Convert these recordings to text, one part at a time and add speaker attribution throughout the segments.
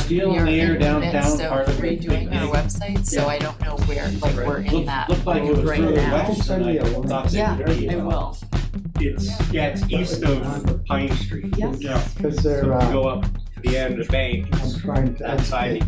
Speaker 1: still
Speaker 2: we are
Speaker 1: near
Speaker 2: in the midst
Speaker 1: downtown,
Speaker 2: of
Speaker 1: part of the
Speaker 2: redoing our website, so I don't know where, like, we're in that
Speaker 1: Looked like it was
Speaker 2: right
Speaker 1: further
Speaker 2: now.
Speaker 1: west than I thought
Speaker 2: Yeah,
Speaker 1: it would be.
Speaker 2: I will.
Speaker 3: It's east of Pine Street.
Speaker 2: Yeah.
Speaker 4: Because
Speaker 3: So
Speaker 4: they're,
Speaker 3: if you go up to the end of the bank,
Speaker 4: I'm trying to
Speaker 3: that side.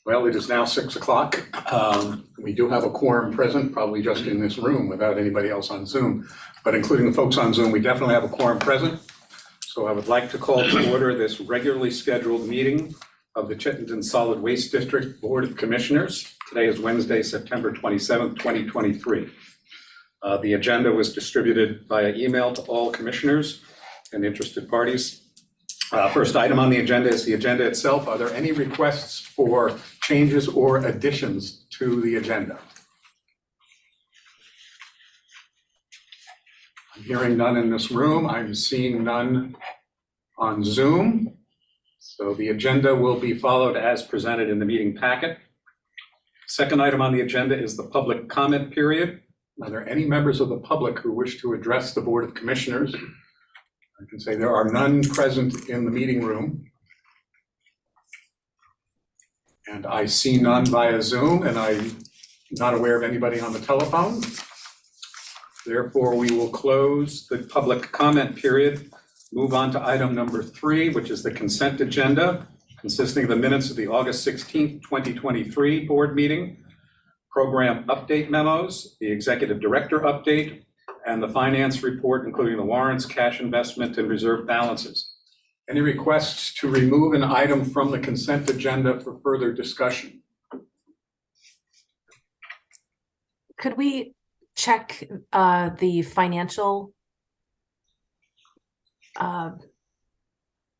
Speaker 1: Well, it is now 6 o'clock. We do have a quorum present, probably just in this room without anybody else on Zoom. But including the folks on Zoom, we definitely have a quorum present. So I would like to call to order this regularly scheduled meeting of the Chittenden Solid Waste District Board of Commissioners. Today is Wednesday, September 27th, 2023. The agenda was distributed via email to all commissioners and interested parties. First item on the agenda is the agenda itself. Are there any requests for changes or additions to the agenda? I'm hearing none in this room. I'm seeing none on Zoom. So the agenda will be followed as presented in the meeting packet. Second item on the agenda is the public comment period. Are there any members of the public who wish to address the Board of Commissioners? I can say there are none present in the meeting room. And I see none via Zoom, and I'm not aware of anybody on the telephone. Therefore, we will close the public comment period, move on to item number 3, which is the consent agenda, consisting of the minutes of the August 16th, 2023 board meeting, program update memos, the executive director update, and the finance report, including the warrants, cash investment, and reserve balances. Any requests to remove an item from the consent agenda for further discussion?
Speaker 4: Could we check the financial?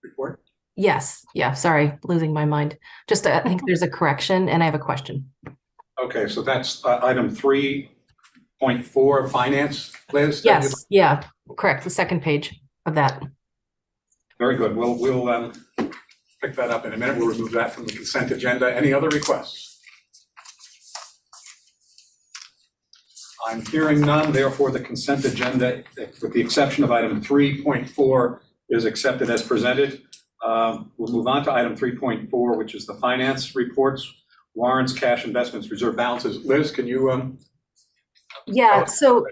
Speaker 1: Report?
Speaker 4: Yes, yeah, sorry, losing my mind. Just I think there's a correction and I have a question.
Speaker 1: Okay, so that's item 3.4 finance, Liz?
Speaker 4: Yes, yeah, correct, the second page of that.
Speaker 1: Very good. We'll pick that up in a minute. We'll remove that from the consent agenda. Any other requests? I'm hearing none. Therefore, the consent agenda, with the exception of item 3.4, is accepted as presented. We'll move on to item 3.4, which is the finance reports, warrants, cash investments, reserve balances. Liz, can you?
Speaker 4: Yeah, so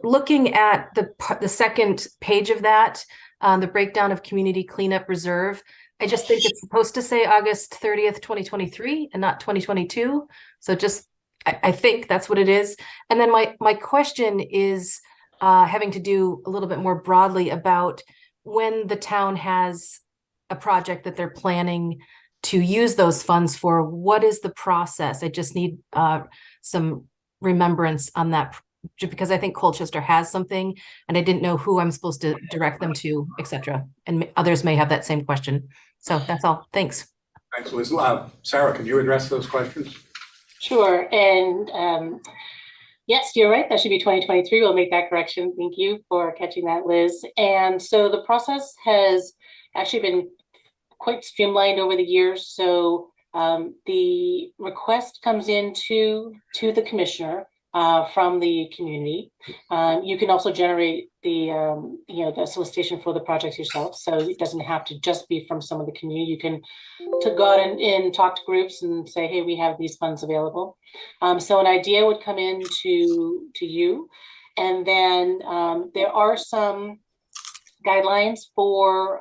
Speaker 4: looking at the second page of that, the breakdown of community cleanup reserve, I just think it's supposed to say August 30th, 2023 and not 2022. So just, I think that's what it is. And then my question is having to do a little bit more broadly about when the town has a project that they're planning to use those funds for, what is the process? I just need some remembrance on that, because I think Colchester has something and I didn't know who I'm supposed to direct them to, etc. And others may have that same question. So that's all. Thanks.
Speaker 1: Thanks, Liz. Sarah, can you address those questions?
Speaker 5: Sure. And yes, you're right. That should be 2023. We'll make that correction. Thank you for catching that, Liz. And so the process has actually been quite streamlined over the years. So the request comes into the commissioner from the community. You can also generate the the solicitation for the projects yourself. So it doesn't have to just be from some of the community. You can go out and talk to groups and say, hey, we have these funds available. So an idea would come in to you. And then there are some guidelines for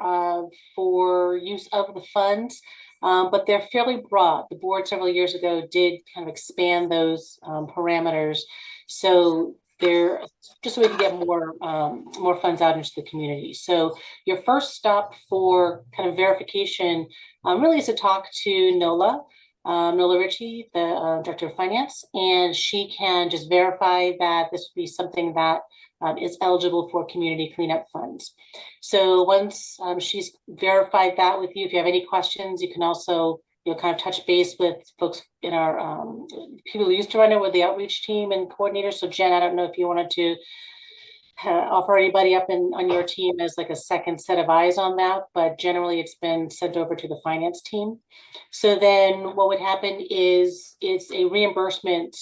Speaker 5: use of the funds, but they're fairly broad. The board several years ago did kind of expand those parameters, so they're just so we can get more funds out into the community. So your first stop for kind of verification really is to talk to Nola Ritchie, the Director of Finance, and she can just verify that this would be something that is eligible for community cleanup funds. So once she's verified that with you, if you have any questions, you can also kind of touch base with folks in our people who used to run it with the outreach team and coordinators. So Jen, I don't know if you wanted to offer anybody up on your team as like a second set of eyes on that, but generally it's been sent over to the finance team. So then what would happen is it's a reimbursement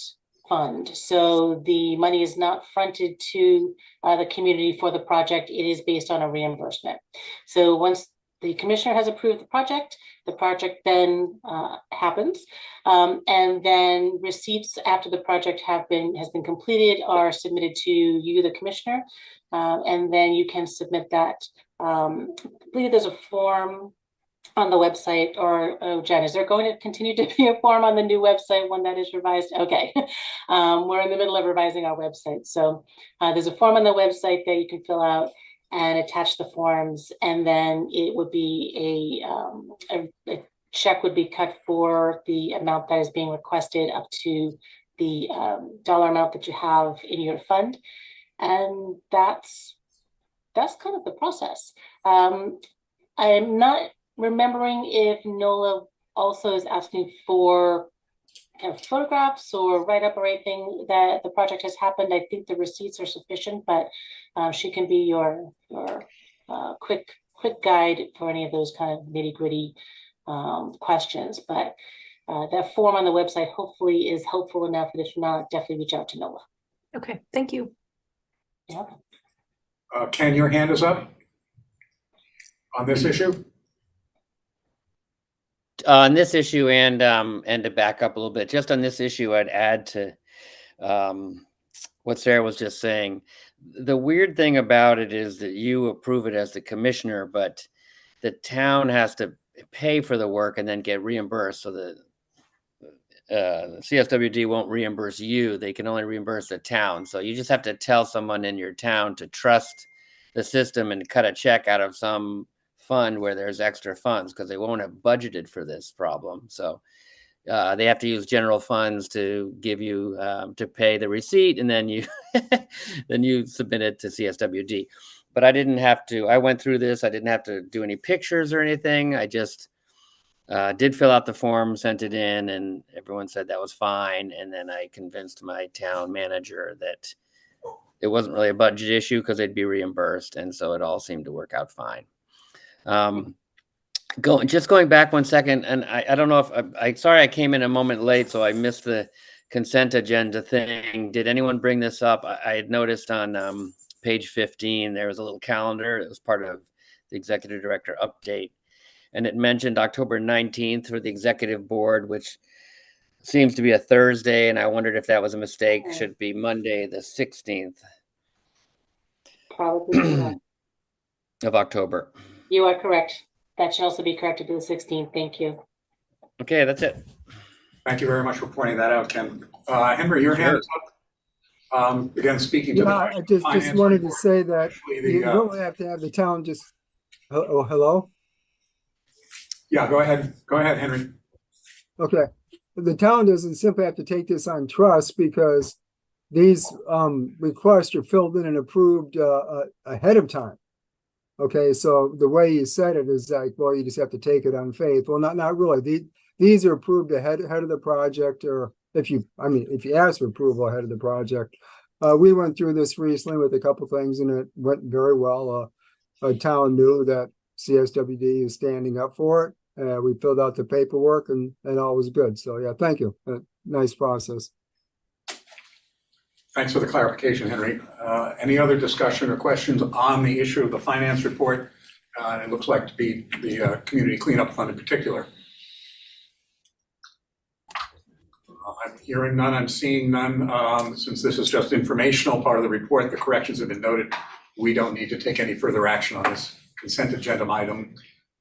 Speaker 5: fund. So the money is not fronted to the community for the project. It is based on a reimbursement. So once the commissioner has approved the project then happens. And then receipts after the project has been completed are submitted to you, the commissioner. And then you can submit that. I believe there's a form on the website, or Jen, is there going to continue to be a form on the new website, one that is revised? Okay. We're in the middle of revising our website. So there's a form on the website that you can fill out and attach the forms, and then it would be a check would be cut for the amount that is being requested up to the dollar amount that you have in your fund. And that's kind of the process. I'm not remembering if NOLA also is asking for kind of photographs or write-up or anything that the project has happened. I think the receipts are sufficient, but she can be your quick guide for any of those kind of nitty-gritty questions. But that form on the website hopefully is helpful enough, and if not, definitely reach out to NOLA.
Speaker 4: Okay, thank you.
Speaker 5: Yeah.
Speaker 1: Ken, your hand is up on this issue?
Speaker 6: On this issue, and to back up a little bit, just on this issue, I'd add to what Sarah was just saying. The weird thing about it is that you approve it as the commissioner, but the town has to pay for the work and then get reimbursed. So the CSWD won't reimburse you. They can only reimburse the town. So you just have to tell someone in your town to trust the system and cut a check out of some fund where there's extra funds, because they won't have budgeted for this problem. So they have to use general funds to give you to pay the receipt, and then you then you submit it to CSWD. But I didn't have to. I went through this. I didn't have to do any pictures or anything. I just did fill out the form, sent it in, and everyone said that was fine. And then I convinced my town manager that it wasn't really a budget issue because they'd be reimbursed, and so it all seemed to work out fine. Going back 1 second, and I don't know if I sorry I came in a moment late, so I missed the consent agenda thing. Did anyone bring this up? I had noticed on page 15 there was a little calendar. It was part of the executive director update, and it mentioned October 19th for the executive board, which seems to be a Thursday, and I wondered if that was a mistake. Should be Monday the 16th
Speaker 5: Probably.
Speaker 6: of October.
Speaker 5: You are correct. That should also be corrected to the 16th. Thank you.
Speaker 6: Okay, that's it.
Speaker 1: Thank you very much for pointing that out, Ken. Henry, your hand is up. Again, speaking to the
Speaker 7: I just
Speaker 1: finance
Speaker 7: wanted to
Speaker 1: report.
Speaker 7: say that
Speaker 1: Actually,
Speaker 7: you don't have to have the town just, oh, hello?
Speaker 1: Yeah, go ahead. Go ahead, Henry.
Speaker 7: Okay. The town doesn't simply have to take this on trust, because these requests are filled in and approved ahead of time. Okay, so the way you said it is like, well, you just have to take it on faith. Well, not really. These are approved ahead of the project, or if you ask for approval ahead of the project. We went through this recently with a couple things, and it went very well. A town knew that CSWD is standing up for it. We filled out the paperwork, and all was good. So yeah, thank you. Nice process.
Speaker 1: Thanks for the clarification, Henry. Any other discussion or questions on the issue of the finance report? It looks like to be the community cleanup fund in particular. I'm hearing none, I'm seeing none. Since this is just informational part of the report, the corrections have been noted. We don't need to take any further action on this consent agenda item.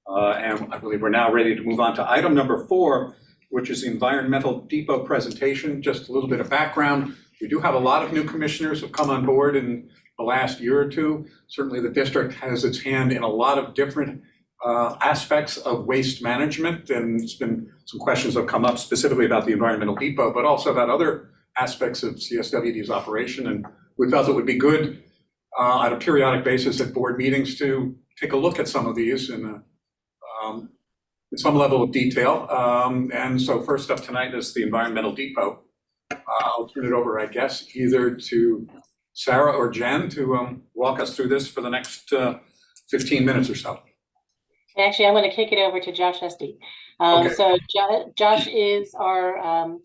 Speaker 1: And I believe we're now ready to move on to item number 4, which is the environmental depot presentation. Just a little bit of background. We do have a lot of new commissioners who have come on board in the last year or two. Certainly the district has its hand in a lot of different aspects of waste management, and it's been some questions have come up specifically about the environmental depot, but also about other aspects of CSWD's operation. And we felt it would be good on a periodic basis at board meetings to take a look at some of these in some level of detail. And so first up tonight is the environmental depot. I'll turn it over, I guess, either to Sarah or Jen to walk us through this for the next 15 minutes or so.
Speaker 5: Actually, I'm going to kick it over to Josh Esty.
Speaker 1: Okay.
Speaker 5: So Josh is our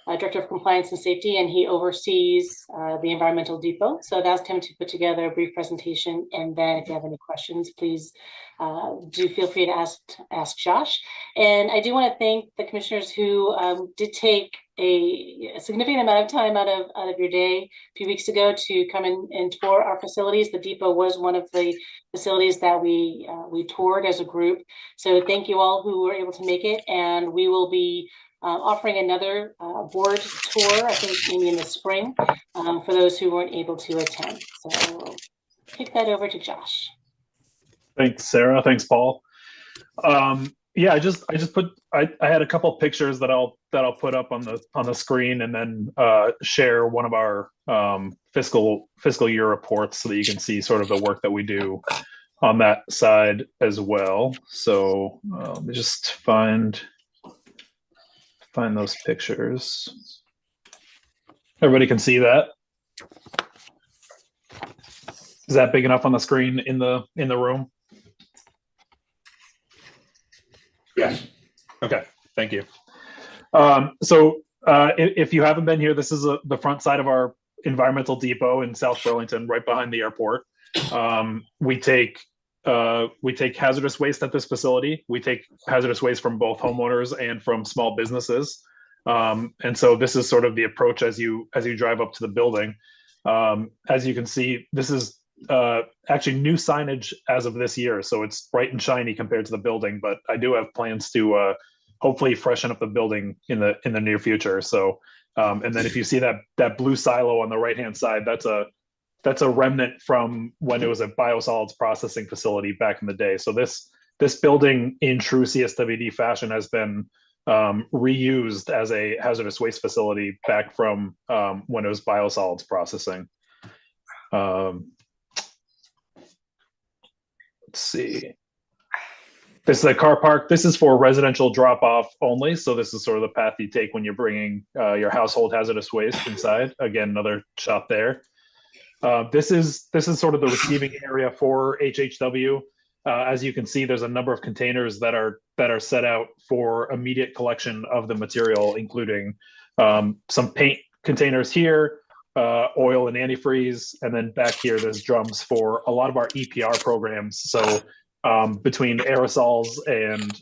Speaker 5: Director of Compliance and Safety, and he oversees the Environmental Depot. So I've asked him to put together a brief presentation, and then if you have any questions, please do feel free to ask Josh. And I do want to thank the commissioners who did take a significant amount of time out of your day a few weeks ago to come in and tour our facilities. The depot was one of the facilities that we toured as a group. So thank you all who were able to make it, and we will be offering another board tour, I think maybe in the spring, for those who weren't able to attend. So I will kick that over to Josh.
Speaker 8: Thanks, Sarah. Thanks, Paul. Yeah, I had a couple pictures that I'll put up on the screen, and then share one of our fiscal year reports so that you can see sort of the work that we do on that side as well. So let me just find those pictures. Everybody can see that. Is that big enough on the screen in the room?
Speaker 1: Yes.
Speaker 8: Okay, thank you. If you haven't been here, this is the front side of our environmental depot in South Burlington, right behind the airport. We take hazardous waste at this facility. We take hazardous waste from both homeowners and from small businesses. And so this is sort of the approach as you drive up to the building. As you can see, this is actually new signage as of this year, so it's bright and shiny compared to the building. But I do have plans to hopefully freshen up the building in the near future. So, and then if you see that blue silo on the right hand side, that's a remnant from when it was a biosolids processing facility back in the day. So this building in true CSWD fashion has been reused as a hazardous waste facility back from when it was biosolids processing. Let's see. This is a car park. This is for residential drop off only. So this is sort of the path you take when you're bringing your household hazardous waste inside. Again, another shot there. This is sort of the receiving area for HHW. As you can see, there's a number of containers that are set out for immediate collection of the material, including some paint containers here, oil and antifreeze, and then back here there's drums for a lot of our EPR programs. So between aerosols and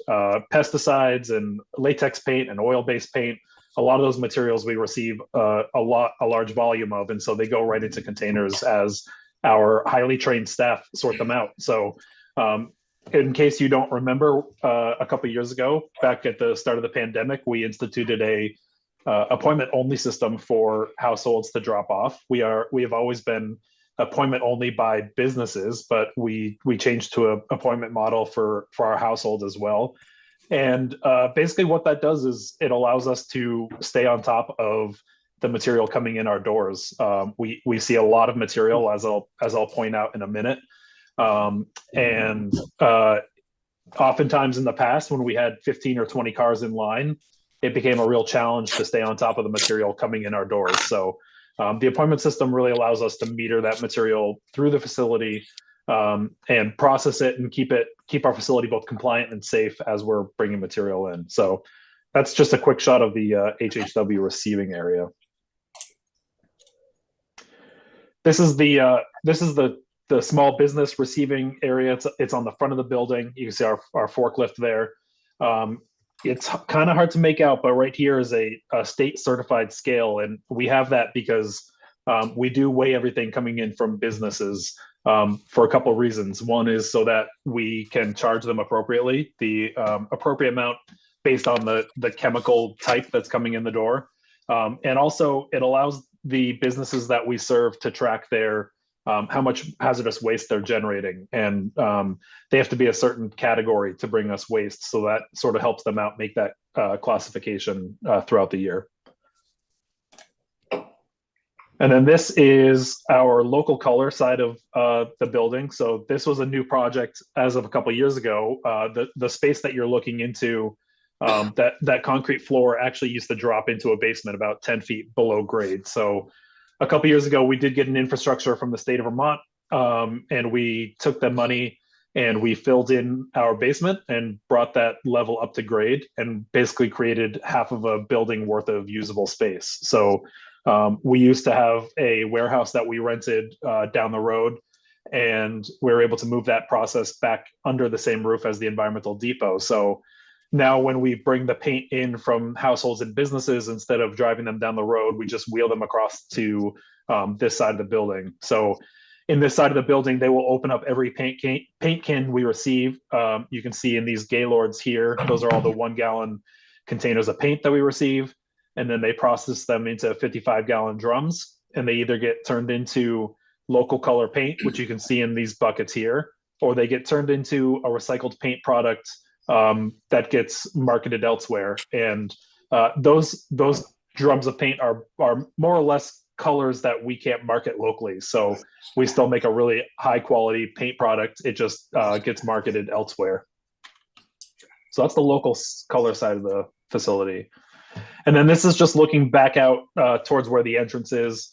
Speaker 8: pesticides and latex paint and oil-based paint, a lot of those materials we receive a large volume of, and so they go right into containers as our highly trained staff sort them out. So in case you don't remember, a couple of years ago, back at the start of the pandemic, we instituted a appointment only system for households to drop off. We have always been appointment only by businesses, but we changed to an appointment model for our households as well. And basically what that does is it allows us to stay on top of the material coming in our doors. We see a lot of material, as I'll point out in a minute. And oftentimes in the past, when we had 15 or 20 cars in line, it became a real challenge to stay on top of the material coming in our doors. So the appointment system really allows us to meter that material through the facility and process it and keep our facility both compliant and safe as we're bringing material in. So that's just a quick shot of the HHW receiving area. This is the small business receiving area. It's on the front of the building. You can see our forklift there. It's kind of hard to make out, but right here is a state certified scale. And we have that because we do weigh everything coming in from businesses for a couple of reasons. One is so that we can charge them appropriately, the appropriate amount based on the chemical type that's coming in the door. And also it allows the businesses that we serve to track their how much hazardous waste they're generating. And they have to be a certain category to bring us waste. So that sort of helps them out, make that classification throughout the year. And then this is our local color side of the building. So this was a new project as of a couple of years ago. The space that you're looking into, that concrete floor actually used to drop into a basement about 10 feet below grade. So a couple of years ago, we did get an infrastructure from the state of Vermont, and we took the money and we filled in our basement and brought that level up to grade and basically created half of a building worth of usable space. So we used to have a warehouse that we rented down the road, and we were able to move that process back under the same roof as the environmental depot. So now when we bring the paint in from households and businesses, instead of driving them down the road, we just wheel them across to this side of the building. So in this side of the building, they will open up every paint can we receive. You can see in these Gaylords here, those are all the 1 gallon containers of paint that we receive. And then they process them into 55-gallon drums, and they either get turned into local color paint, which you can see in these buckets here, or they get turned into a recycled paint product that gets marketed elsewhere. And those drums of paint are more or less colors that we can't market locally. So we still make a really high quality paint product. It just gets marketed elsewhere. So that's the local color side of the facility. And then this is just looking back out towards where the entrance is.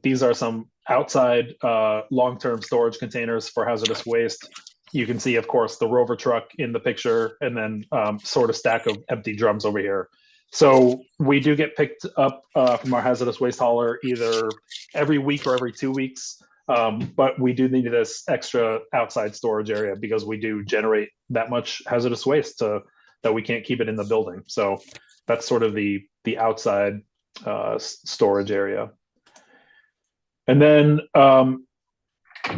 Speaker 8: These are some outside long-term storage containers for hazardous waste. You can see, of course, the Rover truck in the picture, and then sort of stack of empty drums over here. So we do get picked up from our hazardous waste hauler either every week or every 2 weeks. But we do need this extra outside storage area because we do generate that much hazardous waste that we can't keep it in the building. So that's sort of the outside storage area. And then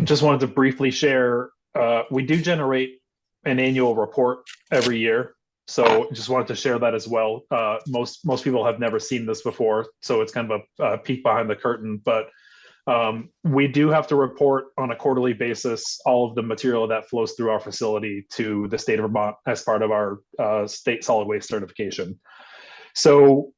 Speaker 8: just wanted to briefly share, we do generate an annual report every year. So just wanted to share that as well. Most people have never seen this before, so it's kind of a peek behind the curtain. But we do have to report on a quarterly basis all of the material that flows through our facility to the state of Vermont as part of our state solid waste certification. So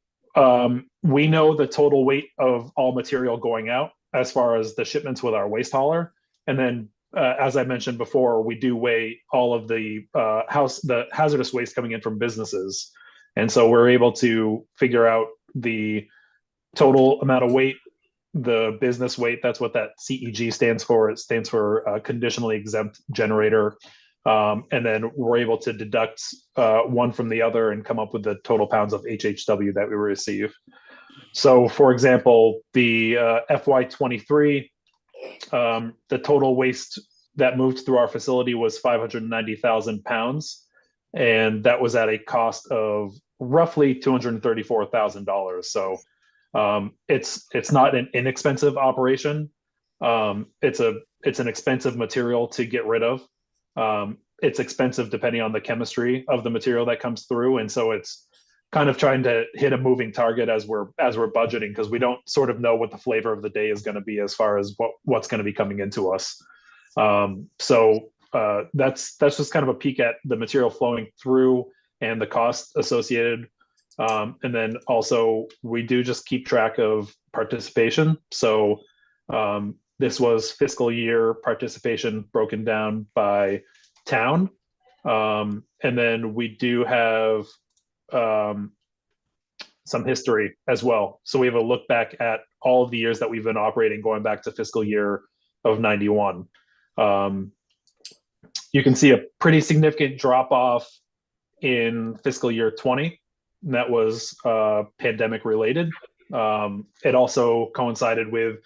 Speaker 8: we know the total weight of all material going out as far as the shipments with our waste hauler. And then as I mentioned before, we do weigh all of the hazardous waste coming in from businesses. And so we're able to figure out the total amount of weight, the business weight. That's what that CEG stands for. It stands for conditionally exempt generator. And then we're able to deduct one from the other and come up with the total pounds of HHW that we receive. So for example, the FY23, the total waste that moved through our facility was 590,000 pounds. And that was at a cost of roughly $234,000. So it's not an inexpensive operation. It's an expensive material to get rid of. It's expensive depending on the chemistry of the material that comes through. And so it's kind of trying to hit a moving target as we're budgeting, because we don't sort of know what the flavor of the day is going to be as far as what's going to be coming into us. So that's just kind of a peek at the material flowing through and the cost associated. And then also we do just keep track of participation. So this was fiscal year participation broken down by town. And then we do have some history as well. So we have a look back at all of the years that we've been operating, going back to fiscal year of 91. You can see a pretty significant drop off in fiscal year 20. And that was pandemic related. It also coincided with,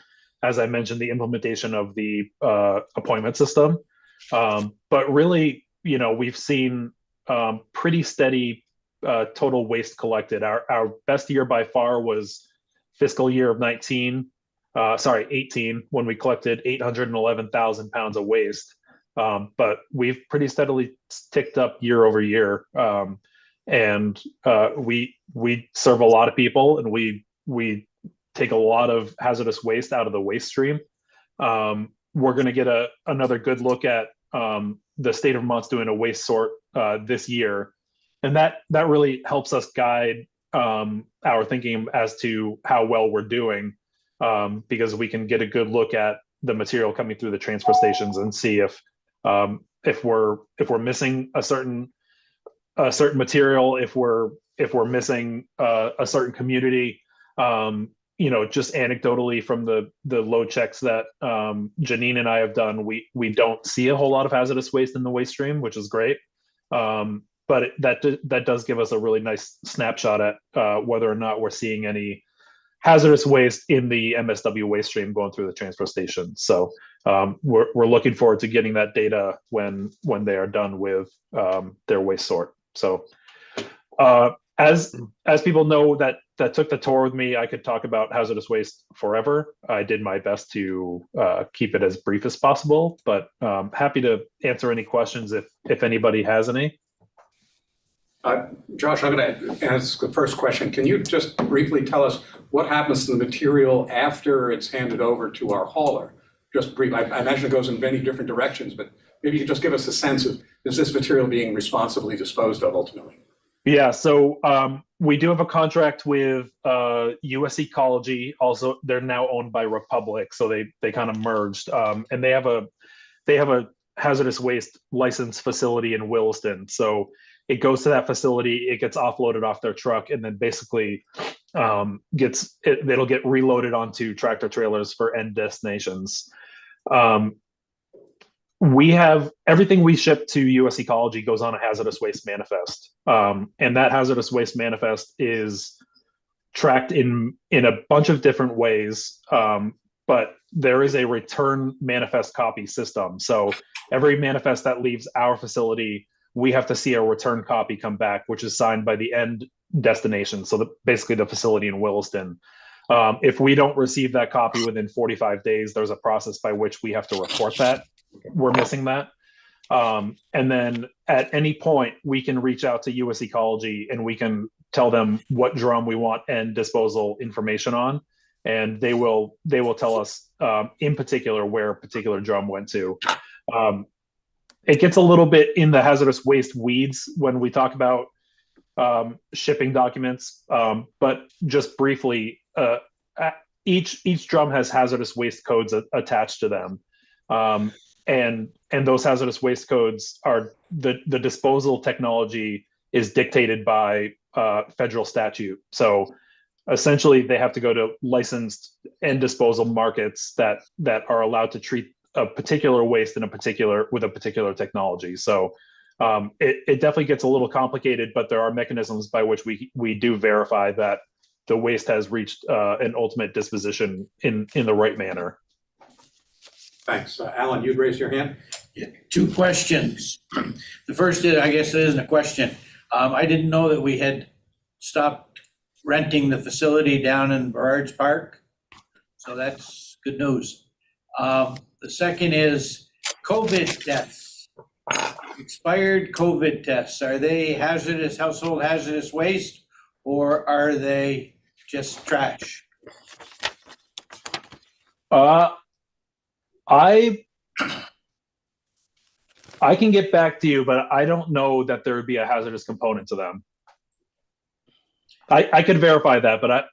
Speaker 8: as I mentioned, the implementation of the appointment system. But really, we've seen pretty steady total waste collected. Our best year by far was fiscal year of 18, when we collected 811,000 pounds of waste. But we've pretty steadily ticked up year over year. And we serve a lot of people, and we take a lot of hazardous waste out of the waste stream. We're going to get another good look at the state of Vermont's doing a waste sort this year, and that really helps us guide our thinking as to how well we're doing, because we can get a good look at the material coming through the transfer stations and see if we're missing a certain material, if we're missing a certain community. just anecdotally from the load checks that Janine and I have done, we don't see a whole lot of hazardous waste in the waste stream, which is great. But that does give us a really nice snapshot at whether or not we're seeing any hazardous waste in the MSW waste stream going through the transfer station. So we're looking forward to getting that data when they are done with their waste sort. So as people know that took the tour with me, I could talk about hazardous waste forever. I did my best to keep it as brief as possible, but happy to answer any questions if anybody has any.
Speaker 1: Josh, I'm going to ask the first question. Can you just briefly tell us what happens to the material after it's handed over to our hauler? Just brief. I imagine it goes in many different directions, but maybe you could just give us a sense of, is this material being responsibly disposed of ultimately?
Speaker 8: Yeah, so we do have a contract with US Ecology. Also, they're now owned by Republic, so they kind of merged, and they have a hazardous waste license facility in Williston. So it goes to that facility, it gets offloaded off their truck, and then basically it'll get reloaded onto tractor trailers for end destinations. We have everything we ship to US Ecology goes on a hazardous waste manifest, and that hazardous waste manifest is tracked in a bunch of different ways, but there is a return manifest copy system. So every manifest that leaves our facility, we have to see a return copy come back, which is signed by the end destination. So basically the facility in Williston. If we don't receive that copy within 45 days, there's a process by which we have to report that we're missing that. And then at any point, we can reach out to US Ecology and we can tell them what drum we want end disposal information on. And they will tell us in particular where a particular drum went to. It gets a little bit in the hazardous waste weeds when we talk about shipping documents, but just briefly, each drum has hazardous waste codes attached to them. And those hazardous waste codes are the disposal technology is dictated by federal statute. So essentially they have to go to licensed end disposal markets that are allowed to treat a particular waste with a particular technology. So it definitely gets a little complicated, but there are mechanisms by which we do verify that the waste has reached an ultimate disposition in the right manner.
Speaker 1: Thanks. Alan, you'd raise your hand?
Speaker 9: Yeah, two questions. The first is, I guess it isn't a question. I didn't know that we had stopped renting the facility down in Burrard's Park. So that's good news. The second is COVID deaths. Expired COVID tests. Are they household hazardous waste, or are they just trash?
Speaker 8: I can get back to you, but I don't know that there would be a hazardous component to them. I could verify that, but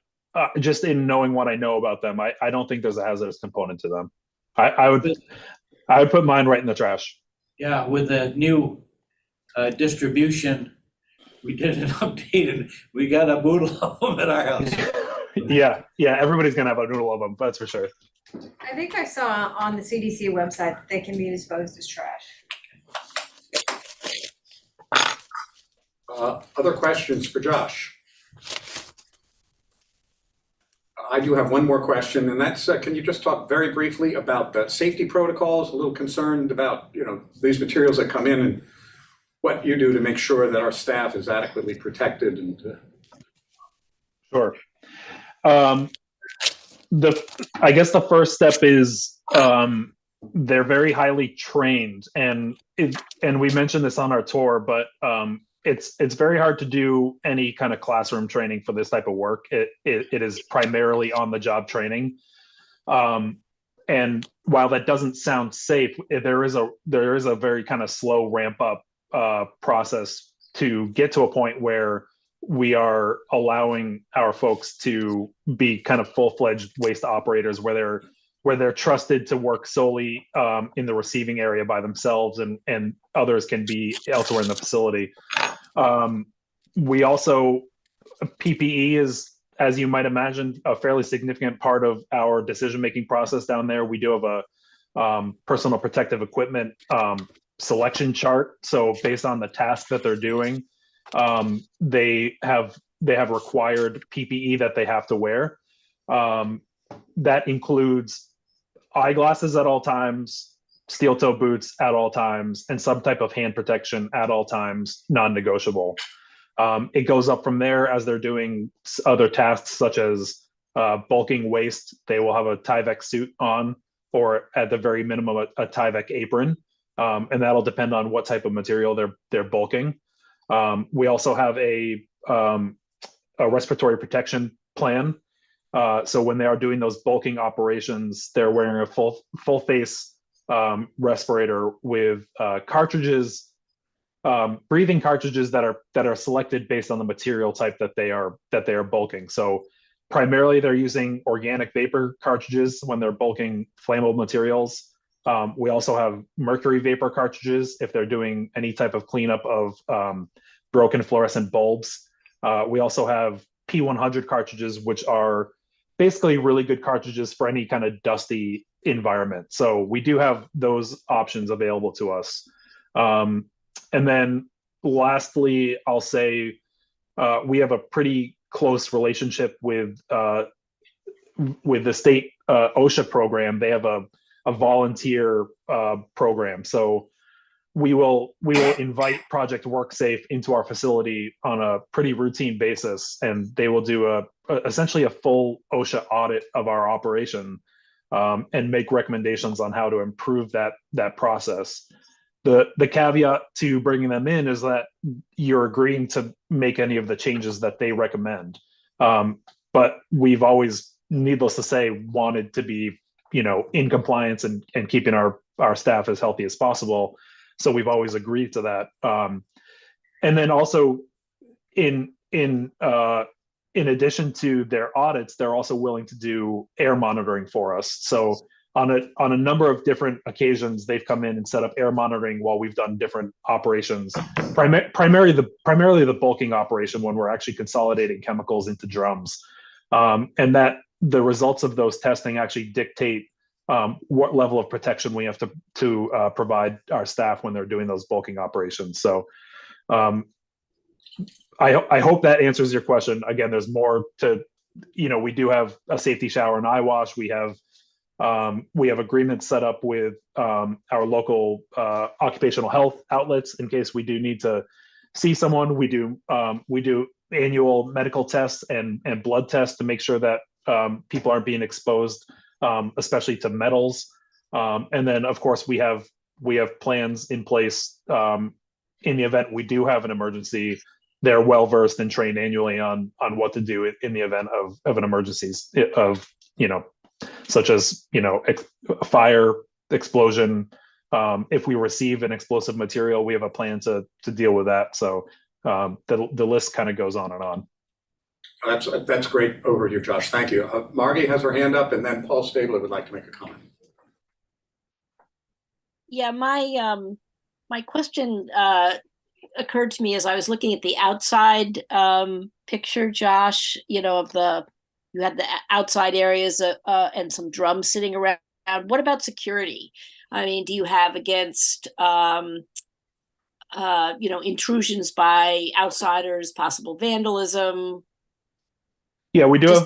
Speaker 8: just in knowing what I know about them, I don't think there's a hazardous component to them. I would put mine right in the trash.
Speaker 9: Yeah, with the new distribution, we did an update and we got a boodle of them at our house.
Speaker 8: Yeah, everybody's gonna have a noodle of them, that's for sure.
Speaker 10: I think I saw on the CDC website that they can be disposed as trash.
Speaker 1: Other questions for Josh? I do have one more question, and that's, can you just talk very briefly about the safety protocols? A little concerned about, these materials that come in and what you do to make sure that our staff is adequately protected. And
Speaker 8: Sure. I guess the first step is they're very highly trained, and we mentioned this on our tour, but it's very hard to do any kind of classroom training for this type of work. It is primarily on the job training, and while that doesn't sound safe, there is a very kind of slow ramp up process to get to a point where we are allowing our folks to be kind of full-fledged waste operators, where they're trusted to work solely in the receiving area by themselves, and others can be elsewhere in the facility. We also, PPE as you might imagine, a fairly significant part of our decision-making process down there. We do have a personal protective equipment selection chart. So based on the task that they're doing, they have required PPE that they have to wear. That includes eyeglasses at all times, steel toe boots at all times, and some type of hand protection at all times, non-negotiable. It goes up from there as they're doing other tasks such as bulking waste. They will have a Tyvek suit on, or at the very minimum, a Tyvek apron. And that'll depend on what type of material they're bulking. We also have a respiratory protection plan. So when they are doing those bulking operations, they're wearing a full face respirator with cartridges, breathing cartridges that are selected based on the material type that they are bulking. So primarily they're using organic vapor cartridges when they're bulking flammable materials. We also have mercury vapor cartridges if they're doing any type of cleanup of broken fluorescent bulbs. We also have P100 cartridges, which are basically really good cartridges for any kind of dusty environment. So we do have those options available to us. And then lastly, I'll say we have a pretty close relationship with the state OSHA program. They have a volunteer program. So we will invite Project WorkSafe into our facility on a pretty routine basis, and they will do essentially a full OSHA audit of our operation and make recommendations on how to improve that process. The caveat to bringing them in is that you're agreeing to make any of the changes that they recommend. But we've always, needless to say, wanted to be, in compliance and keeping our staff as healthy as possible. So we've always agreed to that. And then also in addition to their audits, they're also willing to do air monitoring for us. So on a number of different occasions, they've come in and set up air monitoring while we've done different operations, primarily the bulking operation when we're actually consolidating chemicals into drums. And that the results of those testing actually dictate what level of protection we have to provide our staff when they're doing those bulking operations. So I hope that answers your question. Again, there's more to, we do have a safety shower and eye wash. We have agreements set up with our local occupational health outlets in case we do need to see someone. We do annual medical tests and blood tests to make sure that people aren't being exposed, especially to metals. And then, of course, we have plans in place in the event we do have an emergency. They're well versed and trained annually on what to do in the event of an emergency such as fire, explosion. If we receive an explosive material, we have a plan to deal with that. So the list kind of goes on and on.
Speaker 1: That's great overview, Josh. Thank you. Margie has her hand up, and then Paul Stabler would like to make a comment.
Speaker 11: Yeah, my question occurred to me as I was looking at the outside picture, Josh. You had the outside areas and some drums sitting around. What about security? I mean, do you have against intrusions by outsiders, possible vandalism?
Speaker 8: Yeah, we do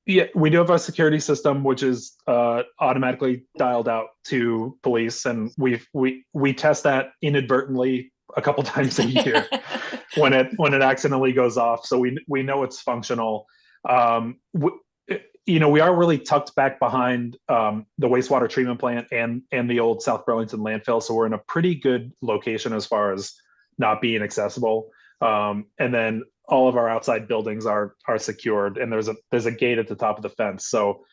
Speaker 8: we do have a security system which is automatically dialed out to police, and we test that inadvertently a couple times a year when it accidentally goes off, so we know it's functional. We are really tucked back behind the wastewater treatment plant and the old South Burlington landfill, so we're in a pretty good location as far as not being accessible. And then all of our outside buildings are secured, and there's a gate at the top of the fence. So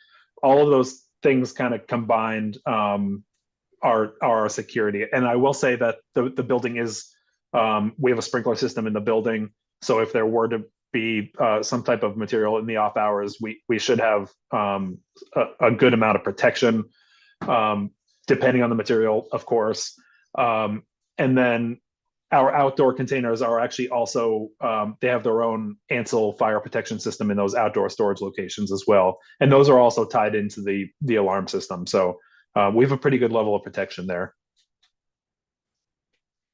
Speaker 8: all of those things kind of combined are our security. And I will say that the building is we have a sprinkler system in the building, so if there were to be some type of material in the off hours, we should have a good amount of protection, depending on the material, of course. And then our outdoor containers are actually also, they have their own Ansel fire protection system in those outdoor storage locations as well. And those are also tied into the alarm system. So we have a pretty good level of protection there.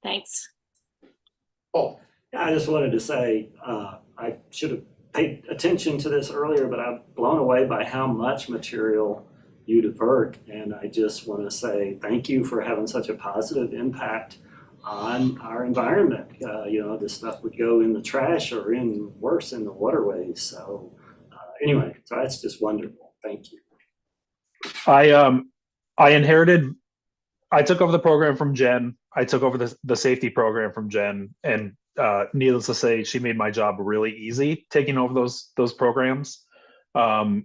Speaker 11: Thanks.
Speaker 1: Oh,
Speaker 12: I just wanted to say, I should have paid attention to this earlier, but I'm blown away by how much material you divert. And I just want to say thank you for having such a positive impact on our environment. This stuff would go in the trash or worse, in the waterways. So anyway, so that's just wonderful. Thank you.
Speaker 8: I took over the program from Jen. I took over the safety program from Jen, and needless to say, she made my job really easy taking over those programs. And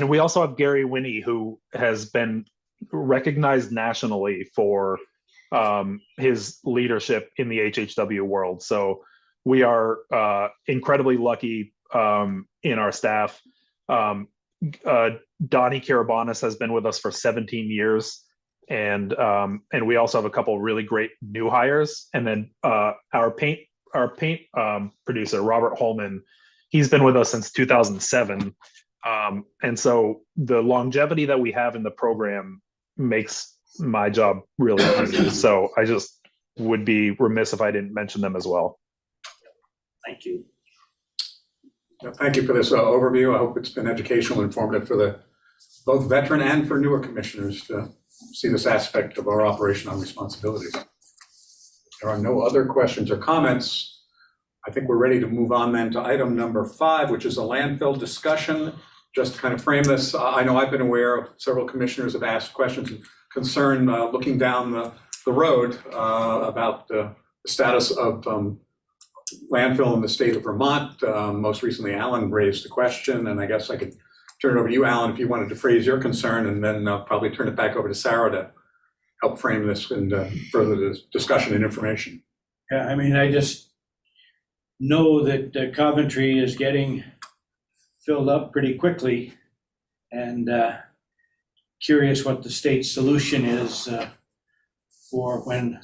Speaker 8: we also have Gary Winnie, who has been recognized nationally for his leadership in the HHW world. So we are incredibly lucky in our staff. Donnie Karabanis has been with us for 17 years. And we also have a couple of really great new hires. And then our paint producer, Robert Holman, he's been with us since 2007. And so the longevity that we have in the program makes my job really easy. So I just would be remiss if I didn't mention them as well.
Speaker 12: Thank you.
Speaker 1: Thank you for this overview. I hope it's been educational, informative for both veteran and for newer commissioners to see this aspect of our operational responsibilities. There are no other questions or comments. I think we're ready to move on then to item number 5, which is a landfill discussion. Just to kind of frame this, I know I've been aware of several commissioners have asked questions and concern looking down the road about the status of landfill in the state of Vermont. Most recently, Alan raised the question, and I guess I could turn it over to you, Alan, if you wanted to phrase your concern, and then probably turn it back over to Sarah to help frame this and further discussion and information.
Speaker 9: Yeah, I mean, I just know that Coventry is getting filled up pretty quickly, and curious what the state's solution is for when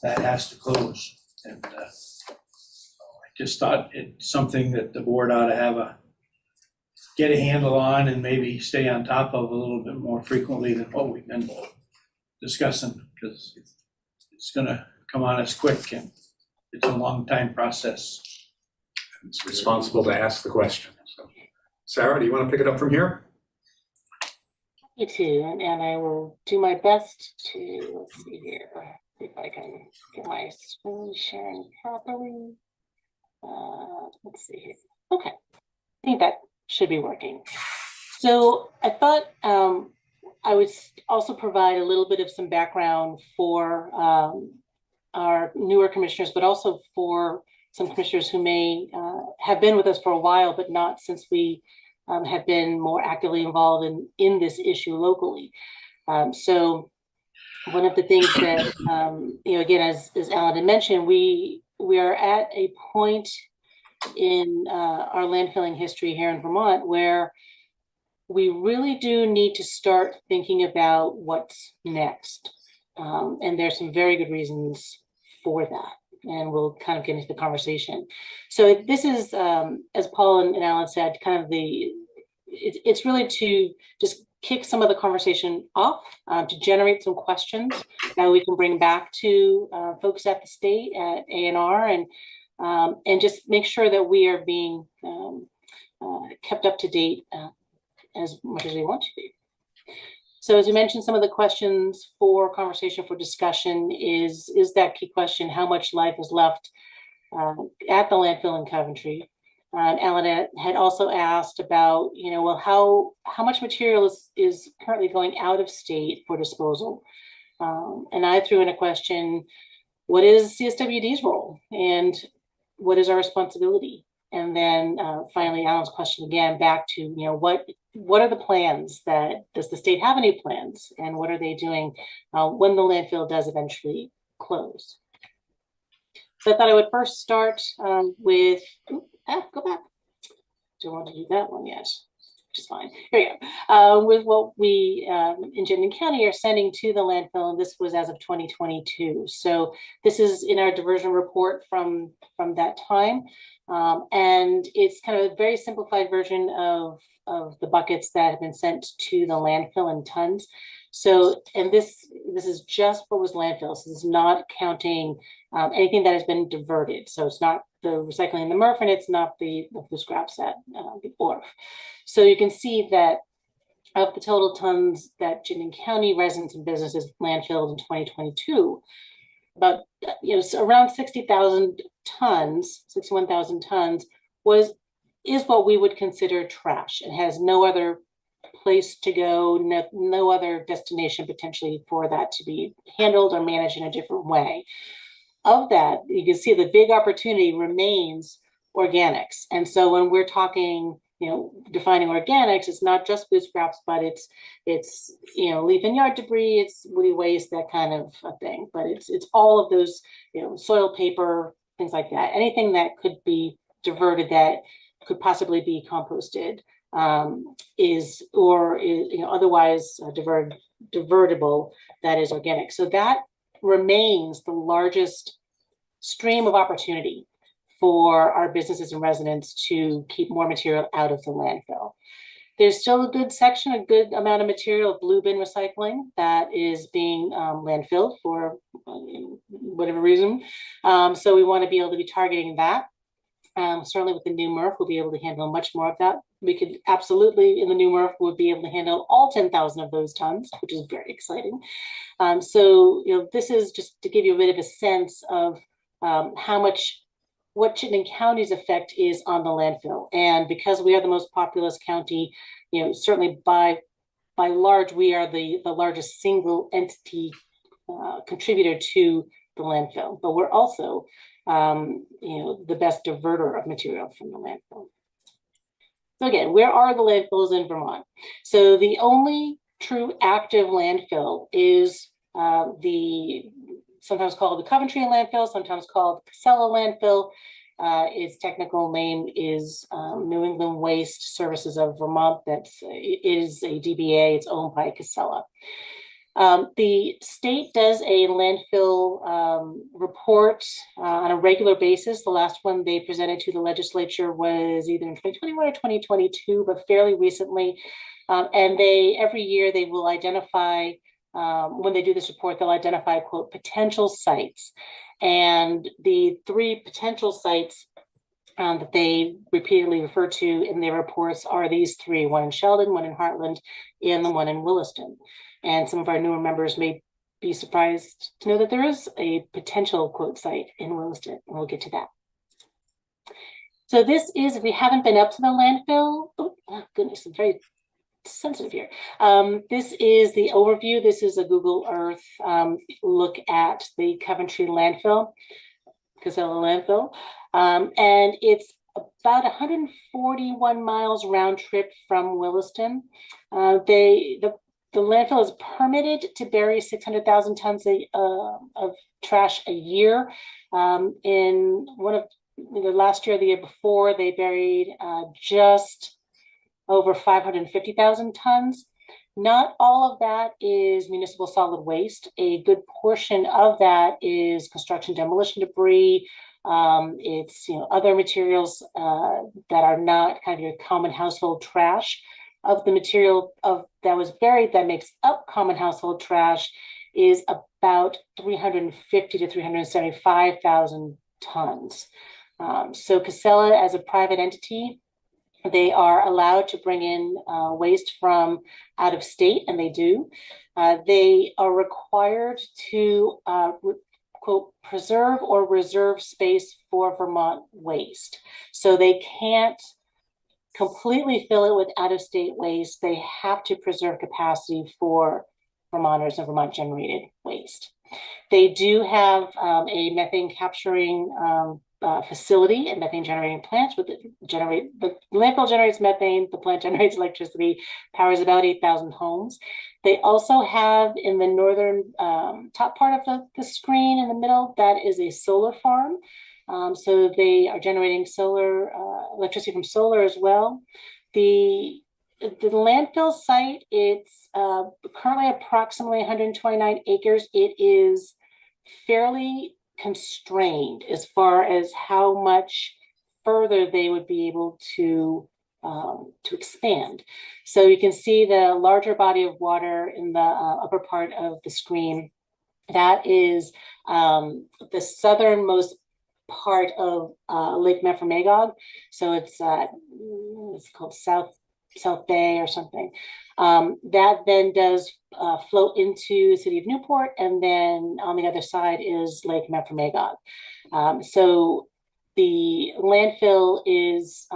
Speaker 9: that has to close. And I just thought it's something that the board ought to get a handle on and maybe stay on top of a little bit more frequently than what we've been discussing, because it's going to come on us quick and it's a long time process.
Speaker 1: It's responsible to ask the question. So, Sarah, do you want to pick it up from here?
Speaker 5: Me too, and I will do my best to, let's see here, see if I can get my screen sharing properly. Let's see here. Okay, I think that should be working. So I thought I would also provide a little bit of some background for our newer commissioners, but also for some commissioners who may have been with us for a while, but not since we have been more actively involved in this issue locally. So one of the things that, again, as Alan had mentioned, we are at a point in our landfilling history here in Vermont where we really do need to start thinking about what's next. And there's some very good reasons for that. And we'll kind of get into the conversation. So this is, as Paul and Alan said, kind of it's really to just kick some of the conversation off, to generate some questions that we can bring back to folks at the state, at A&R, and just make sure that we are being kept up to date as much as we want to be. So as you mentioned, some of the questions for conversation, for discussion is that key question: how much life is left at the landfill in Coventry? Alan had also asked about, well, how much material is currently going out of state for disposal? And I threw in a question: what is CSWD's role, and what is our responsibility? And then finally, Alan's question again back to, what are the plans? Does the state have any plans, and what are they doing when the landfill does eventually close? So I thought I would first start with, go back. Don't want to do that one yet. which is fine. Here we go. With what we in Chittenden County are sending to the landfill, and this was as of 2022. So this is in our diversion report from that time. And it's kind of a very simplified version of the buckets that have been sent to the landfill in tons. So, and this is just what was landfill. So this is not counting anything that has been diverted. So it's not the recycling in the MRF, and it's not the scraps at the ORF. So you can see that of the total tons that Chittenden County residents and businesses landfilled in 2022, about around 60,000 tons, 61,000 tons is what we would consider trash. It has no other place to go, no other destination potentially for that to be handled or managed in a different way. Of that, you can see the big opportunity remains organics. And so when we're talking, defining organics, it's not just food scraps, but it's leaf and yard debris, it's woody waste, that kind of a thing. But it's all of those, soil, paper, things like that. Anything that could be diverted that could possibly be composted is otherwise divertible, that is organic. So that remains the largest stream of opportunity for our businesses and residents to keep more material out of the landfill. There's still a good amount of material, blue bin recycling, that is being landfilled for whatever reason. So we want to be able to be targeting that. Certainly with the new MRF, we'll be able to handle much more of that. We could absolutely, in the new MRF, we'll be able to handle all 10,000 of those tons, which is very exciting. This is just to give you a bit of a sense of what Chittenden County's effect is on the landfill. And because we are the most populous county, certainly by large, we are the largest single entity contributor to the landfill, but we're also the best diverter of material from the landfill. So again, where are the landfills in Vermont? So the only true active landfill is sometimes called the Coventry landfill, sometimes called Casella landfill. Its technical name is New England Waste Services of Vermont. It is a DBA. It's owned by Casella. The state does a landfill report on a regular basis. The last one they presented to the legislature was either in 2021 or 2022, but fairly recently. And every year they will identify, when they do this report, they'll identify, quote, potential sites. And the 3 potential sites that they repeatedly refer to in their reports are these 3, one in Sheldon, one in Heartland, and the one in Williston. And some of our newer members may be surprised to know that there is a potential quote site in Williston, and we'll get to that. So this is, if we haven't been up to the landfill, oh goodness, I'm very sensitive here. This is the overview. This is a Google Earth look at the Coventry landfill, Casella landfill. And it's about 141 miles round trip from Williston. The landfill is permitted to bury 600,000 tons of trash a year. In one of the last year, the year before, they buried just over 550,000 tons. Not all of that is municipal solid waste. A good portion of that is construction demolition debris. It's other materials that are not kind of your common household trash. Of the material that was buried that makes up common household trash is about 350 to 375,000 tons. So Casella, as a private entity, they are allowed to bring in waste from out of state, and they do. They are required to quote, preserve or reserve space for Vermont waste. So they can't completely fill it with out-of-state waste. They have to preserve capacity for Vermonters and Vermont generated waste. They do have a methane capturing facility and methane generating plants. The landfill generates methane, the plant generates electricity, powers about 8,000 homes. They also have in the northern top part of the screen in the middle, that is a solar farm. So they are generating solar electricity from solar as well. The the landfill site, it's currently approximately 129 acres. It is fairly constrained as far as how much further they would be able to expand. So you can see the larger body of water in the upper part of the screen. That is the southernmost part of Lake Memphremagog. So it's called South Bay or something. That then does flow into the city of Newport, and then on the other side is Lake Memphremagog. So the landfill is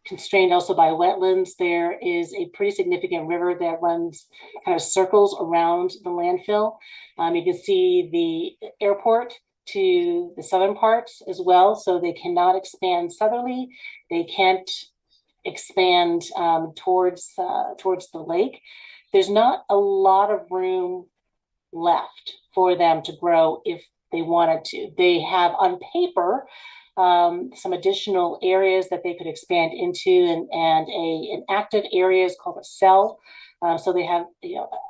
Speaker 5: constrained also by wetlands. There is a pretty significant river that runs kind of circles around the landfill. You can see the airport to the southern parts as well, so they cannot expand southerly. They can't expand towards the lake. There's not a lot of room left for them to grow if they wanted to. They have on paper some additional areas that they could expand into, and an active area is called a cell. So they have,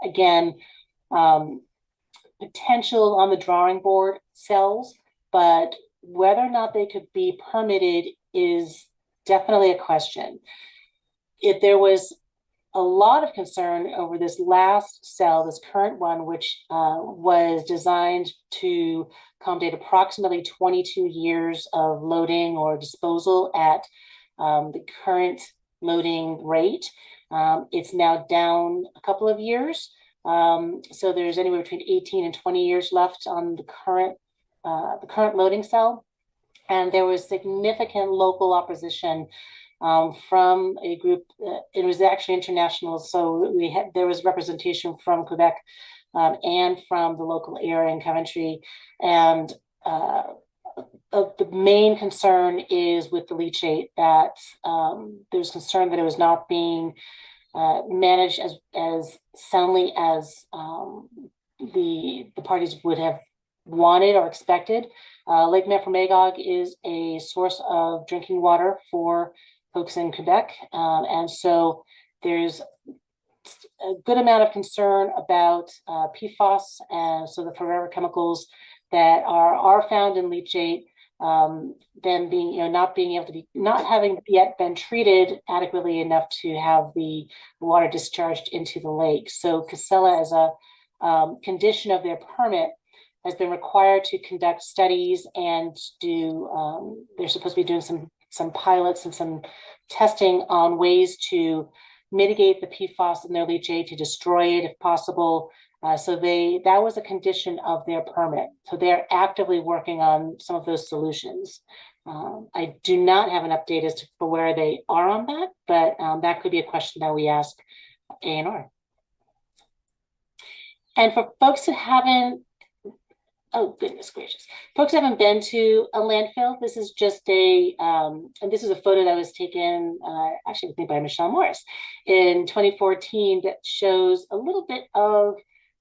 Speaker 5: again, potential on the drawing board cells, but whether or not they could be permitted is definitely a question. If there was a lot of concern over this last cell, this current one, which was designed to accommodate approximately 22 years of loading or disposal at the current loading rate. It's now down a couple of years. So there's anywhere between 18 and 20 years left on the current loading cell. And there was significant local opposition from a group. It was actually international. So there was representation from Quebec and from the local area in Coventry. And the main concern is with the leachate, that there's concern that it was not being managed as soundly as the parties would have wanted or expected. Lake Memphremagog is a source of drinking water for folks in Quebec. And so there's a good amount of concern about PFAS, and so the forever chemicals that are found in leachate, then being, not having yet been treated adequately enough to have the water discharged into the lake. So Casella, as a condition of their permit, has been required to conduct studies and do, they're supposed to be doing some pilots and some testing on ways to mitigate the PFAS in their leachate, to destroy it if possible. So that was a condition of their permit. So they're actively working on some of those solutions. I do not have an update as to where they are on that, but that could be a question that we ask A&R. And for folks that haven't, oh goodness gracious, folks haven't been to a landfill, this is just and this is a photo that was taken, actually I think by Michelle Morris in 2014, that shows a little bit of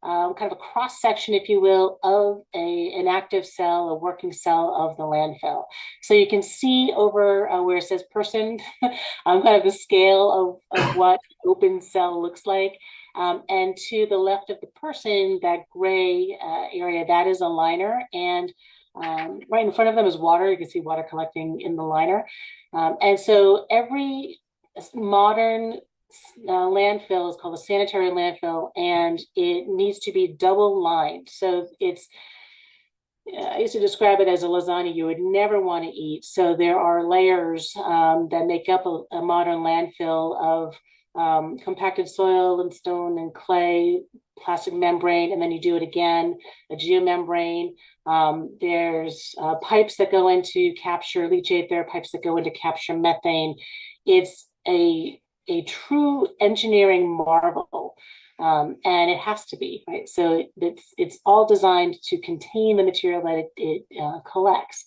Speaker 5: kind of a cross section, if you will, of an active cell, a working cell of the landfill. So you can see over where it says person, kind of the scale of what open cell looks like. And to the left of the person, that gray area, that is a liner. And right in front of them is water. You can see water collecting in the liner. And so every modern landfill is called a sanitary landfill, and it needs to be double lined. So it's, I used to describe it as a lasagna you would never want to eat. So there are layers that make up a modern landfill of compacted soil and stone and clay, plastic membrane, and then you do it again, a geomembrane. There's pipes that go in to capture leachate. There are pipes that go in to capture methane. It's a true engineering marvel, and it has to be, right? So it's all designed to contain the material that it collects.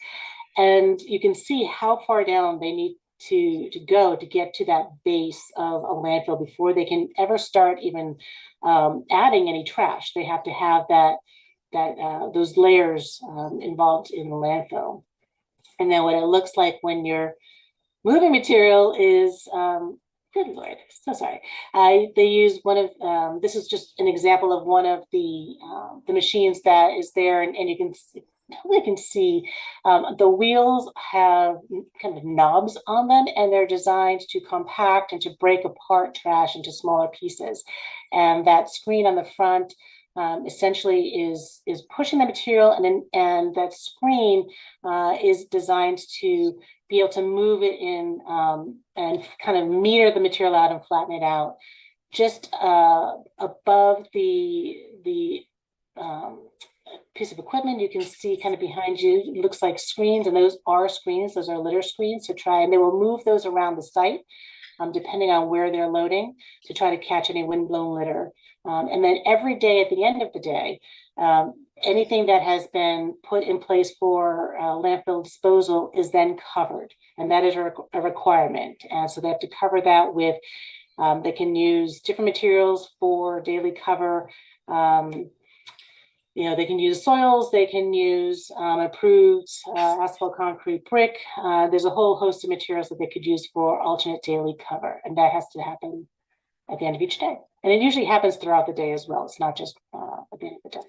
Speaker 5: And you can see how far down they need to go to get to that base of a landfill before they can ever start even adding any trash. They have to have those layers involved in the landfill. And then what it looks like when you're moving material is Good Lord, so sorry. They use one of, this is just an example of one of the machines that is there, and you can hopefully you can see the wheels have kind of knobs on them, and they're designed to compact and to break apart trash into smaller pieces. And that screen on the front essentially is pushing the material, and that screen is designed to be able to move it in and kind of meter the material out and flatten it out. Just above the piece of equipment, you can see kind of behind you, it looks like screens, and those are screens, those are litter screens to try, and they will move those around the site depending on where they're loading to try to catch any windblown litter. And then every day at the end of the day, anything that has been put in place for landfill disposal is then covered, and that is a requirement. And so they have to cover that with, they can use different materials for daily cover. They can use soils, they can use approved asphalt concrete brick. There's a whole host of materials that they could use for alternate daily cover, and that has to happen at the end of each day. And it usually happens throughout the day as well. It's not just at the end of the day.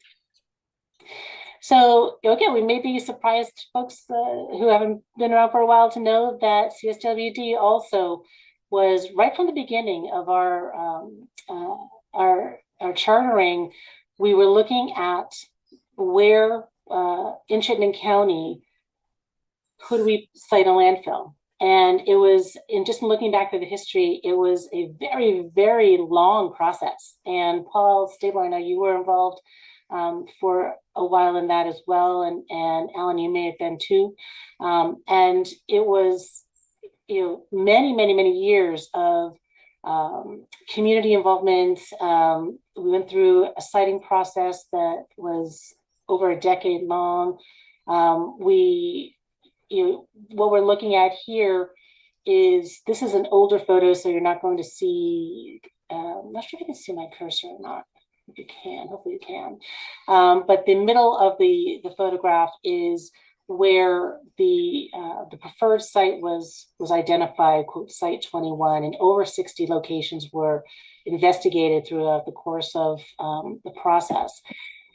Speaker 5: So again, we may be surprised, folks who haven't been around for a while, to know that CSWD also was right from the beginning of our chartering. We were looking at where in Chittenden County could we site a landfill. And it was, in just looking back to the history, it was a very, very long process. And Paul Stable, I know you were involved for a while in that as well. And Alan, you may have been too. And it was, many, many, many years of community involvement. We went through a siting process that was over a decade long. What we're looking at here is, this is an older photo, so you're not going to see, I'm not sure if you can see my cursor or not. If you can, hopefully you can. But the middle of the photograph is where the preferred site was identified, quote, site 21, and over 60 locations were investigated throughout the course of the process.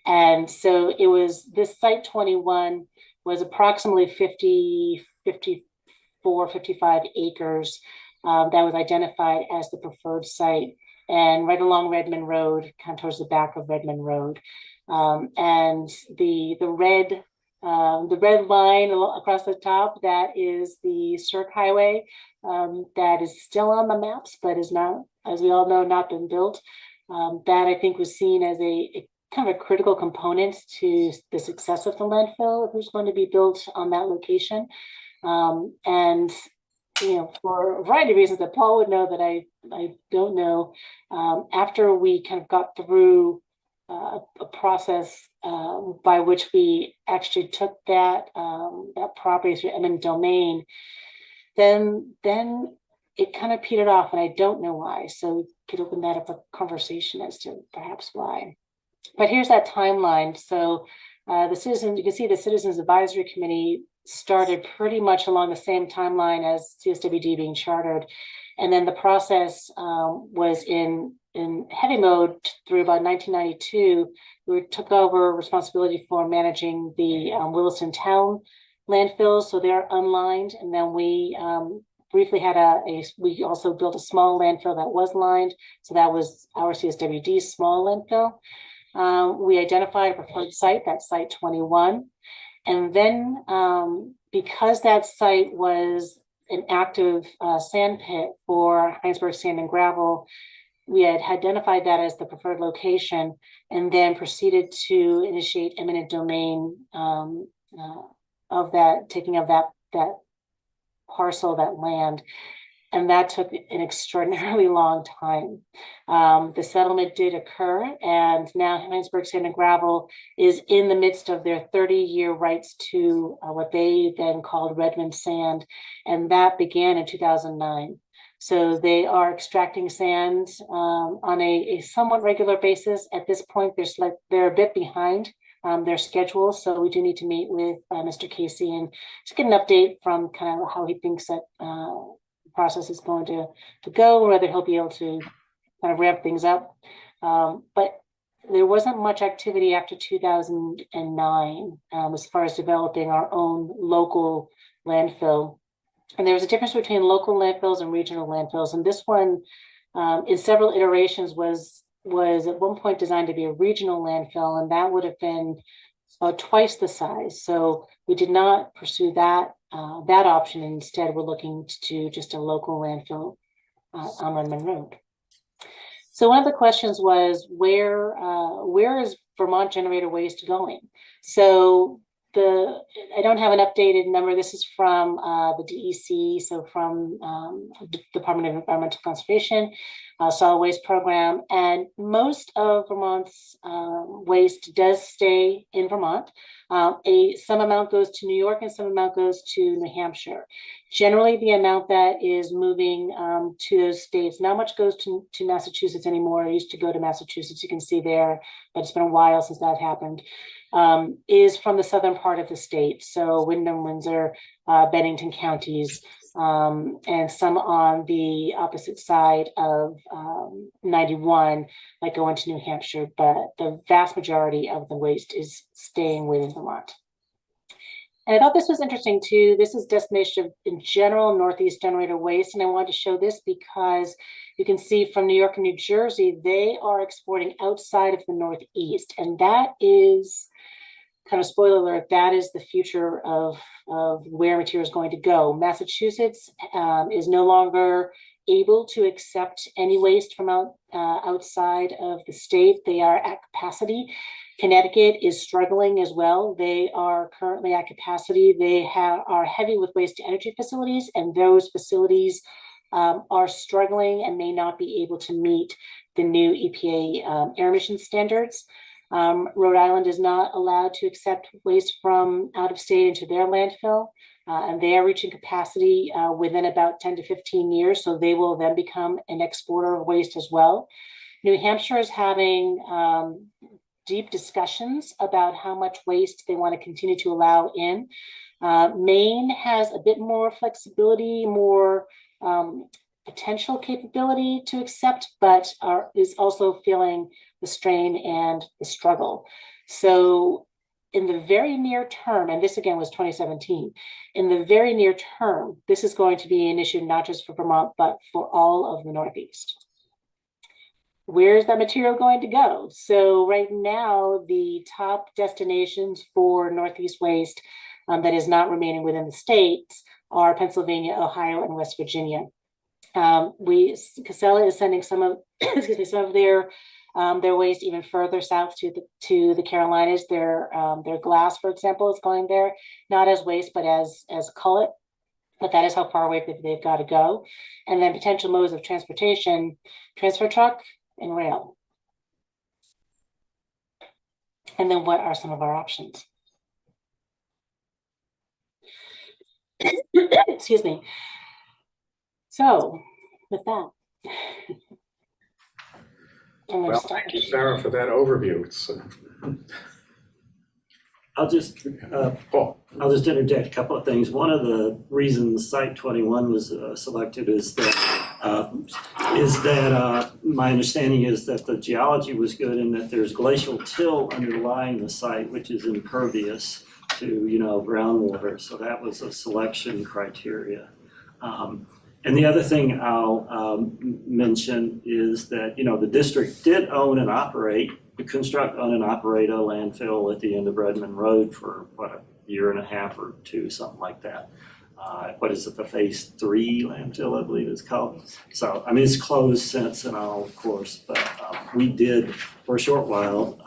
Speaker 5: And so it was, this site 21 was approximately 55 acres that was identified as the preferred site, and right along Redmond Road, kind of towards the back of Redmond Road. And the red line across the top, that is the Cirque Highway, that is still on the maps, but is not, as we all know, not been built. That I think was seen as a kind of a critical component to the success of the landfill, if it was going to be built on that location. And for a variety of reasons that Paul would know that I don't know, after we kind of got through a process by which we actually took that property through eminent domain, then it kind of petered off, and I don't know why. So we could open that up for conversation as to perhaps why. But here's that timeline. So you can see the Citizens Advisory Committee started pretty much along the same timeline as CSWD being chartered. And then the process was in heavy mode through about 1992. We took over responsibility for managing the Williston Town landfills, so they're unlined. And then we briefly had we also built a small landfill that was lined. So that was our CSWD small landfill. We identified a preferred site, that's site 21. And then because that site was an active sand pit for Heinsberg Sand and Gravel, we had identified that as the preferred location, and then proceeded to initiate eminent domain of that, taking of that parcel, that land. And that took an extraordinarily long time. The settlement did occur, and now Heinsberg Sand and Gravel is in the midst of their 30-year rights to what they then called Redmond Sand, and that began in 2009. So they are extracting sand on a somewhat regular basis. At this point, they're a bit behind their schedule, so we do need to meet with Mr. Casey and just get an update from kind of how he thinks that process is going to go, whether he'll be able to kind of ramp things up. But there wasn't much activity after 2009 as far as developing our own local landfill. And there was a difference between local landfills and regional landfills. And this one, in several iterations, was at one point designed to be a regional landfill, and that would have been about twice the size. So we did not pursue that option. Instead, we're looking to do just a local landfill on Redmond Road. So one of the questions was, where is Vermont generator waste going? So I don't have an updated number. This is from the DEC, so from Department of Environmental Conservation, Solid Waste Program, and most of Vermont's waste does stay in Vermont. Some amount goes to New York and some amount goes to New Hampshire. Generally, the amount that is moving to those states, not much goes to Massachusetts anymore. It used to go to Massachusetts, you can see there, but it's been a while since that happened. Is from the southern part of the state. So Windham, Windsor, Bennington counties, and some on the opposite side of 91 that go into New Hampshire, but the vast majority of the waste is staying within Vermont. And I thought this was interesting too. This is destination in general, Northeast generator waste. And I wanted to show this because you can see from New York and New Jersey, they are exporting outside of the Northeast. And that is, kind of spoiler alert, that is the future of where material is going to go. Massachusetts is no longer able to accept any waste from outside of the state. They are at capacity. Connecticut is struggling as well. They are currently at capacity. They are heavy with waste to energy facilities, and those facilities are struggling and may not be able to meet the new EPA air emission standards. Rhode Island is not allowed to accept waste from out of state into their landfill, and they are reaching capacity within about 10 to 15 years, so they will then become an exporter of waste as well. New Hampshire is having deep discussions about how much waste they want to continue to allow in. Maine has a bit more flexibility, more potential capability to accept, but is also feeling the strain and the struggle. So in the very near term, and this again was 2017, in the very near term, this is going to be an issue not just for Vermont, but for all of the Northeast. Where's that material going to go? So right now, the top destinations for Northeast waste that is not remaining within the states are Pennsylvania, Ohio, and West Virginia. Casella is sending some of, some of their waste even further south to the Carolinas. Their glass, for example, is going there, not as waste, but as cullet. But that is how far away they've got to go. And then potential modes of transportation, transfer truck and rail. And then what are some of our options? Excuse me. So with that,
Speaker 1: well, thank you, Sarah, for that overview. It's
Speaker 12: I'll just interject a couple of things. One of the reasons Site 21 was selected is that my understanding is that the geology was good and that there's glacial till underlying the site, which is impervious to groundwater. So that was a selection criteria. And the other thing I'll mention is that the district did own and operate. Construct, own, and operate a landfill at the end of Redmond Road for a year and a half or two, something like that. What is it, the Phase 3 landfill, I believe it's called. So, I mean, it's closed since and all, of course, but we did for a short while.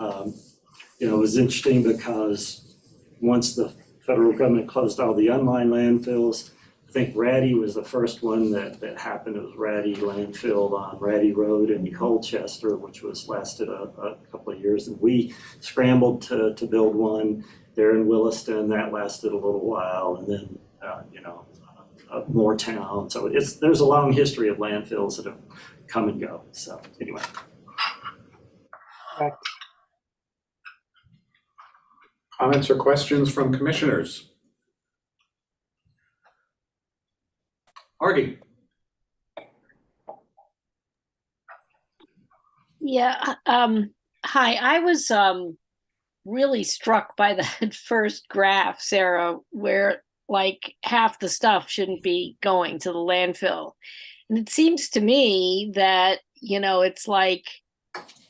Speaker 12: It was interesting because once the federal government closed all the unlined landfills, I think Ratty was the first one that happened. It was Ratty landfill on Ratty Road in Colchester, which lasted a couple of years. And we scrambled to build one there in Williston. That lasted a little while. And then, Moortown. So there's a long history of landfills that have come and go. So anyway.
Speaker 1: comments or questions from commissioners? Artie.
Speaker 11: Yeah. Hi. I was really struck by that first graph, Sarah, where like half the stuff shouldn't be going to the landfill. And it seems to me that, it's like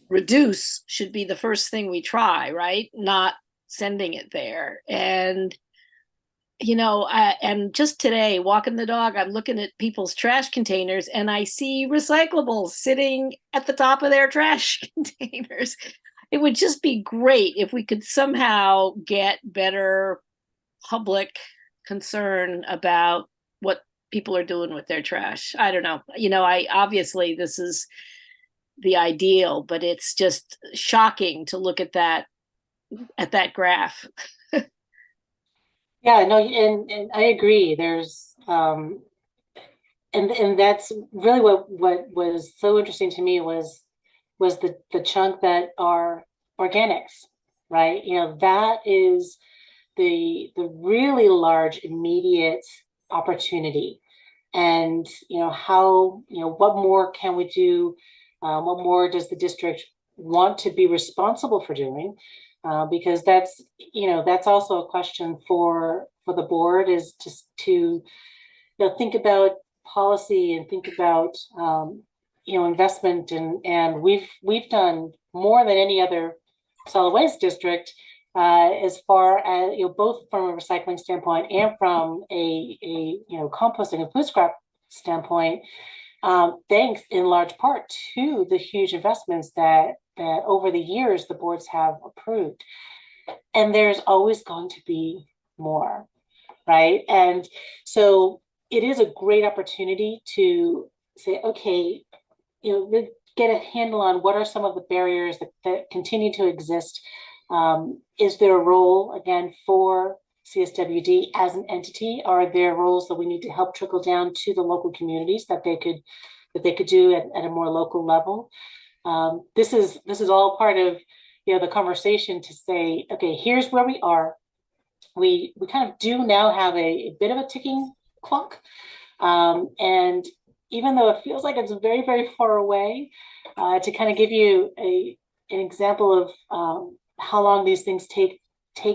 Speaker 11: reduce should be the first thing we try, right? Not sending it there. And and just today, walking the dog, I'm looking at people's trash containers and I see recyclables sitting at the top of their trash containers. It would just be great if we could somehow get better public concern about what people are doing with their trash. I don't know. I obviously this is the ideal, but it's just shocking to look at that graph.
Speaker 5: Yeah, no, and I agree. There's and that's really what was so interesting to me was the chunk that are organics, right? That is the really large immediate opportunity. And what more can we do? What more does the district want to be responsible for doing? Because that's also a question for the board, is just to think about policy and think about investment, and we've done more than any other solid waste district as far as both from a recycling standpoint and from a composting and food scrap standpoint, thanks in large part to the huge investments that over the years the boards have approved. And there's always going to be more, right? And so it is a great opportunity to say, okay, get a handle on what are some of the barriers that continue to exist. Is there a role, again, for CSWD as an entity? Are there roles that we need to help trickle down to the local communities that they could do at a more local level? This is all part of the conversation to say, okay, here's where we are. We kind of do now have a bit of a ticking clock, and even though it feels like it's very, very far away, to kind of give you an example of how long these things take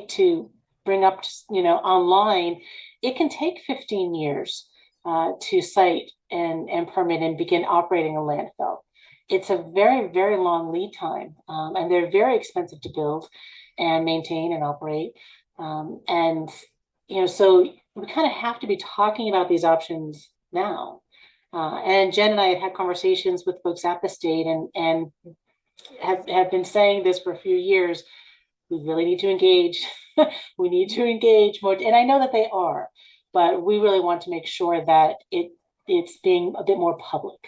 Speaker 5: to bring up online, it can take 15 years to site and permit and begin operating a landfill. It's a very, very long lead time, and they're very expensive to build and maintain and operate. So we kind of have to be talking about these options now. And Jen and I have had conversations with folks at the state and have been saying this for a few years. We really need to engage. We need to engage more. And I know that they are, but we really want to make sure that it's being a bit more public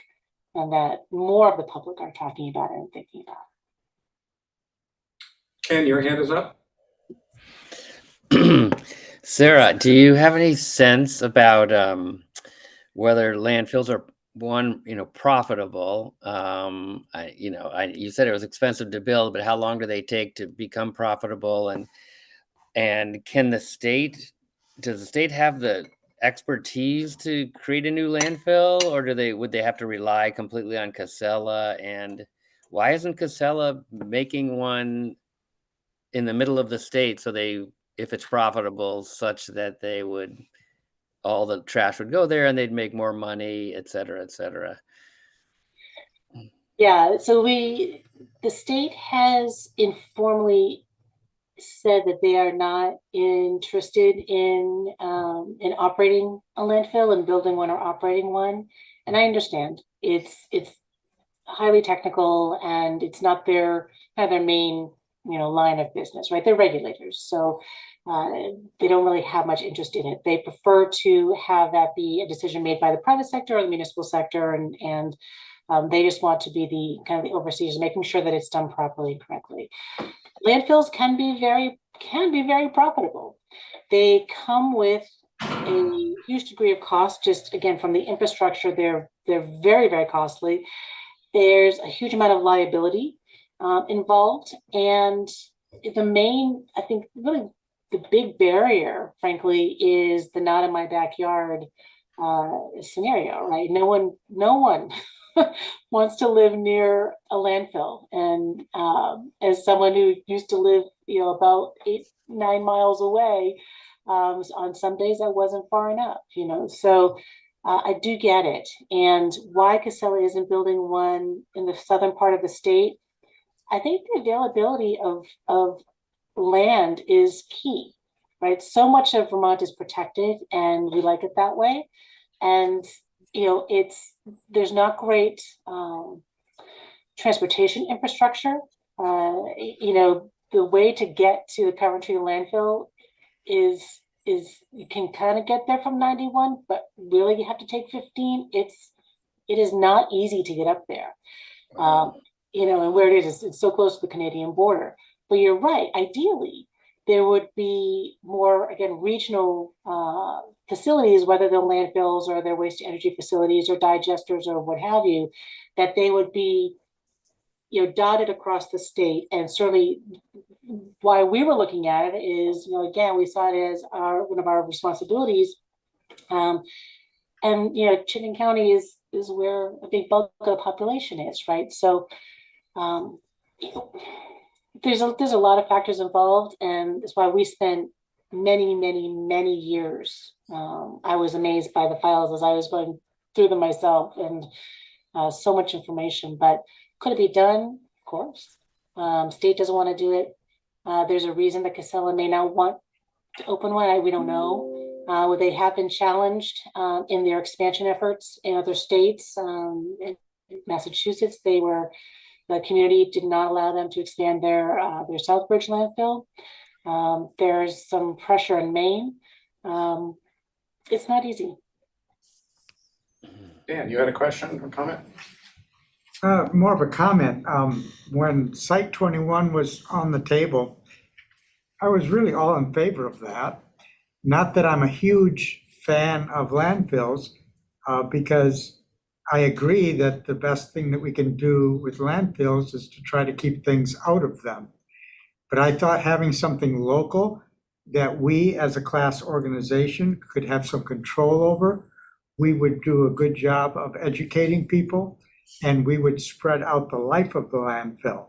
Speaker 5: and that more of the public are talking about it and thinking about it.
Speaker 1: Ken, your hand is up.
Speaker 6: Sarah, do you have any sense about whether landfills are profitable? You said it was expensive to build, but how long do they take to become profitable? And does the state have the expertise to create a new landfill, or would they have to rely completely on Casella? And why isn't Casella making one in the middle of the state, so if it's profitable, such that all the trash would go there and they'd make more money, et cetera, et cetera?
Speaker 5: Yeah, so the state has informally said that they are not interested in operating a landfill and building one or operating one. And I understand it's highly technical and it's not their main line of business, right? They're regulators, so they don't really have much interest in it. They prefer to have that be a decision made by the private sector or the municipal sector, and they just want to be the kind of the overseers, making sure that it's done properly and correctly. Landfills can be very profitable. They come with a huge degree of cost, just again from the infrastructure. They're very, very costly. There's a huge amount of liability involved, and the main, I think, really the big barrier, frankly, is the not in my backyard scenario, right? No one wants to live near a landfill. And as someone who used to live, about 8-9 miles away, on some days that wasn't far enough, so I do get it. And why Casella isn't building one in the southern part of the state, I think the availability of land is key, right? So much of Vermont is protected and we like it that way. And, there's not great transportation infrastructure. The way to get to the Coventry landfill is you can kind of get there from 91, but really you have to take 15. It is not easy to get up there. And where it is, it's so close to the Canadian border. But you're right, ideally, there would be more, again, regional facilities, whether they're landfills or they're waste to energy facilities or digesters or what have you, that they would be, dotted across the state. And certainly why we were looking at it is, again, we saw it as one of our responsibilities. And, Chittenden County is where a big bulk of the population is, right? So there's a lot of factors involved, and that's why we spent many years. I was amazed by the files as I was going through them myself, and so much information. But could it be done? Of course. State doesn't want to do it. There's a reason that Casella may not want to open one. We don't know. They have been challenged in their expansion efforts in other states. In Massachusetts, the community did not allow them to expand their Southbridge landfill. There's some pressure in Maine. It's not easy.
Speaker 1: Dan, you had a question or comment?
Speaker 13: More of a comment. When Site 21 was on the table, I was really all in favor of that. Not that I'm a huge fan of landfills, because I agree that the best thing that we can do with landfills is to try to keep things out of them. But I thought having something local that we as a class organization could have some control over, we would do a good job of educating people, and we would spread out the life of the landfill.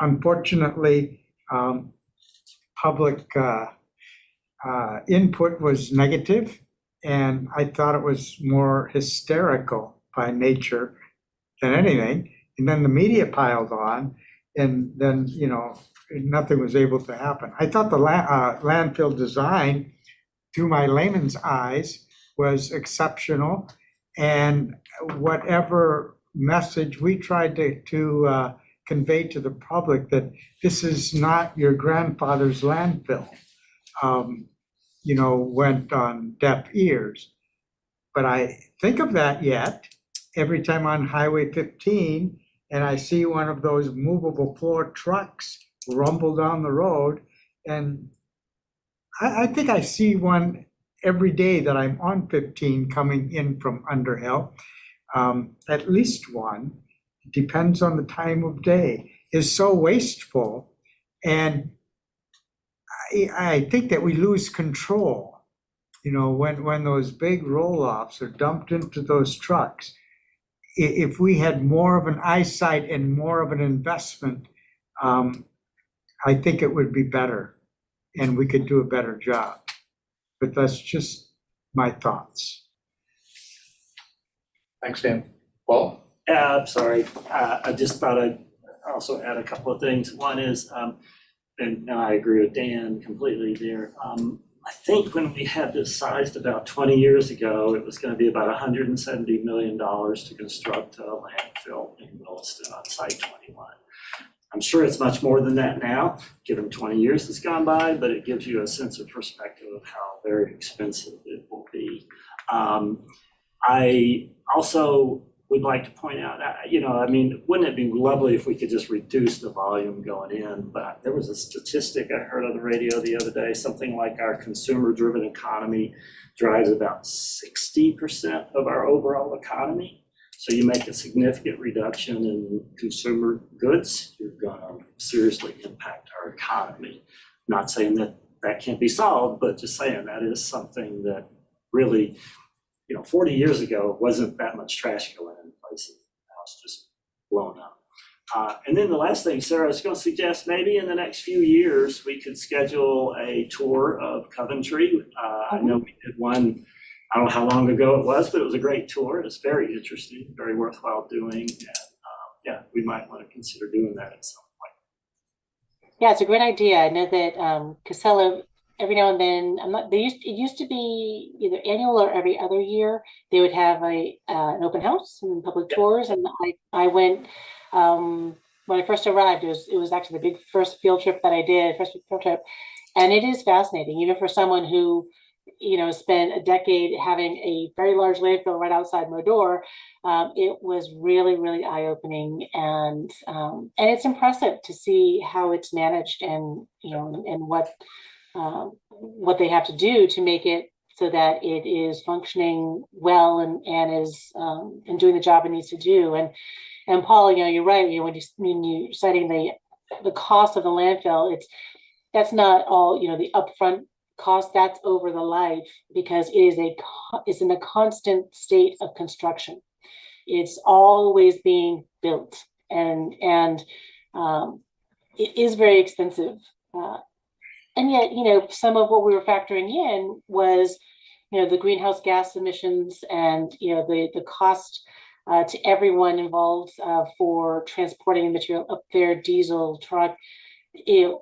Speaker 13: Unfortunately, public input was negative, and I thought it was more hysterical by nature than anything. And then the media piled on, and then, nothing was able to happen. I thought the landfill design, through my layman's eyes, was exceptional. And whatever message we tried to convey to the public, that this is not your grandfather's landfill, went on deaf ears. But I think of that yet every time on Highway 15 and I see one of those movable floor trucks rumble down the road, and I think I see one every day that I'm on 15 coming in from Underhill. At least one, depends on the time of day, is so wasteful. And I think that we lose control, when those big roll-offs are dumped into those trucks. If we had more of an eyesight and more of an investment, I think it would be better and we could do a better job. But that's just my thoughts.
Speaker 1: Thanks, Dan. Paul?
Speaker 12: I'm sorry. I just thought I'd also add a couple of things. One is, and I agree with Dan completely there. I think when we had this sized about 20 years ago, it was going to be about $170 million to construct a landfill in Williston on Site 21. I'm sure it's much more than that now, given 20 years has gone by, but it gives you a sense of perspective of how very expensive it will be. I also would like to point out, wouldn't it be lovely if we could just reduce the volume going in? But there was a statistic I heard on the radio the other day, something like our consumer-driven economy drives about 60% of our overall economy. So you make a significant reduction in consumer goods, you're going to seriously impact our economy. Not saying that that can't be solved, but just saying that is something that really, 40 years ago wasn't that much trash going in place and the house just blown up. And then the last thing, Sarah, I was going to suggest maybe in the next few years we could schedule a tour of Coventry. I know we did one, I don't know how long ago it was, but it was a great tour. It was very interesting, very worthwhile doing. And yeah, we might want to consider doing that at some point.
Speaker 5: Yeah, it's a great idea. I know that Casella, every now and then, it used to be either annual or every other year, they would have an open house and public tours. And I went, when I first arrived, it was actually the big first field trip that I did, first field trip. And it is fascinating, even for someone who, spent a decade having a very large landfill right outside my door. It was really, really eye-opening, and it's impressive to see how it's managed, and and what they have to do to make it so that it is functioning well and is and doing the job it needs to do. And Paul, you're right. When you're citing the cost of the landfill, that's not all the upfront cost. That's over the life, because it's in a constant state of construction. It's always being built, and it is very expensive. And yet, some of what we were factoring in was, the greenhouse gas emissions and, the cost to everyone involved for transporting the material up there, diesel, truck,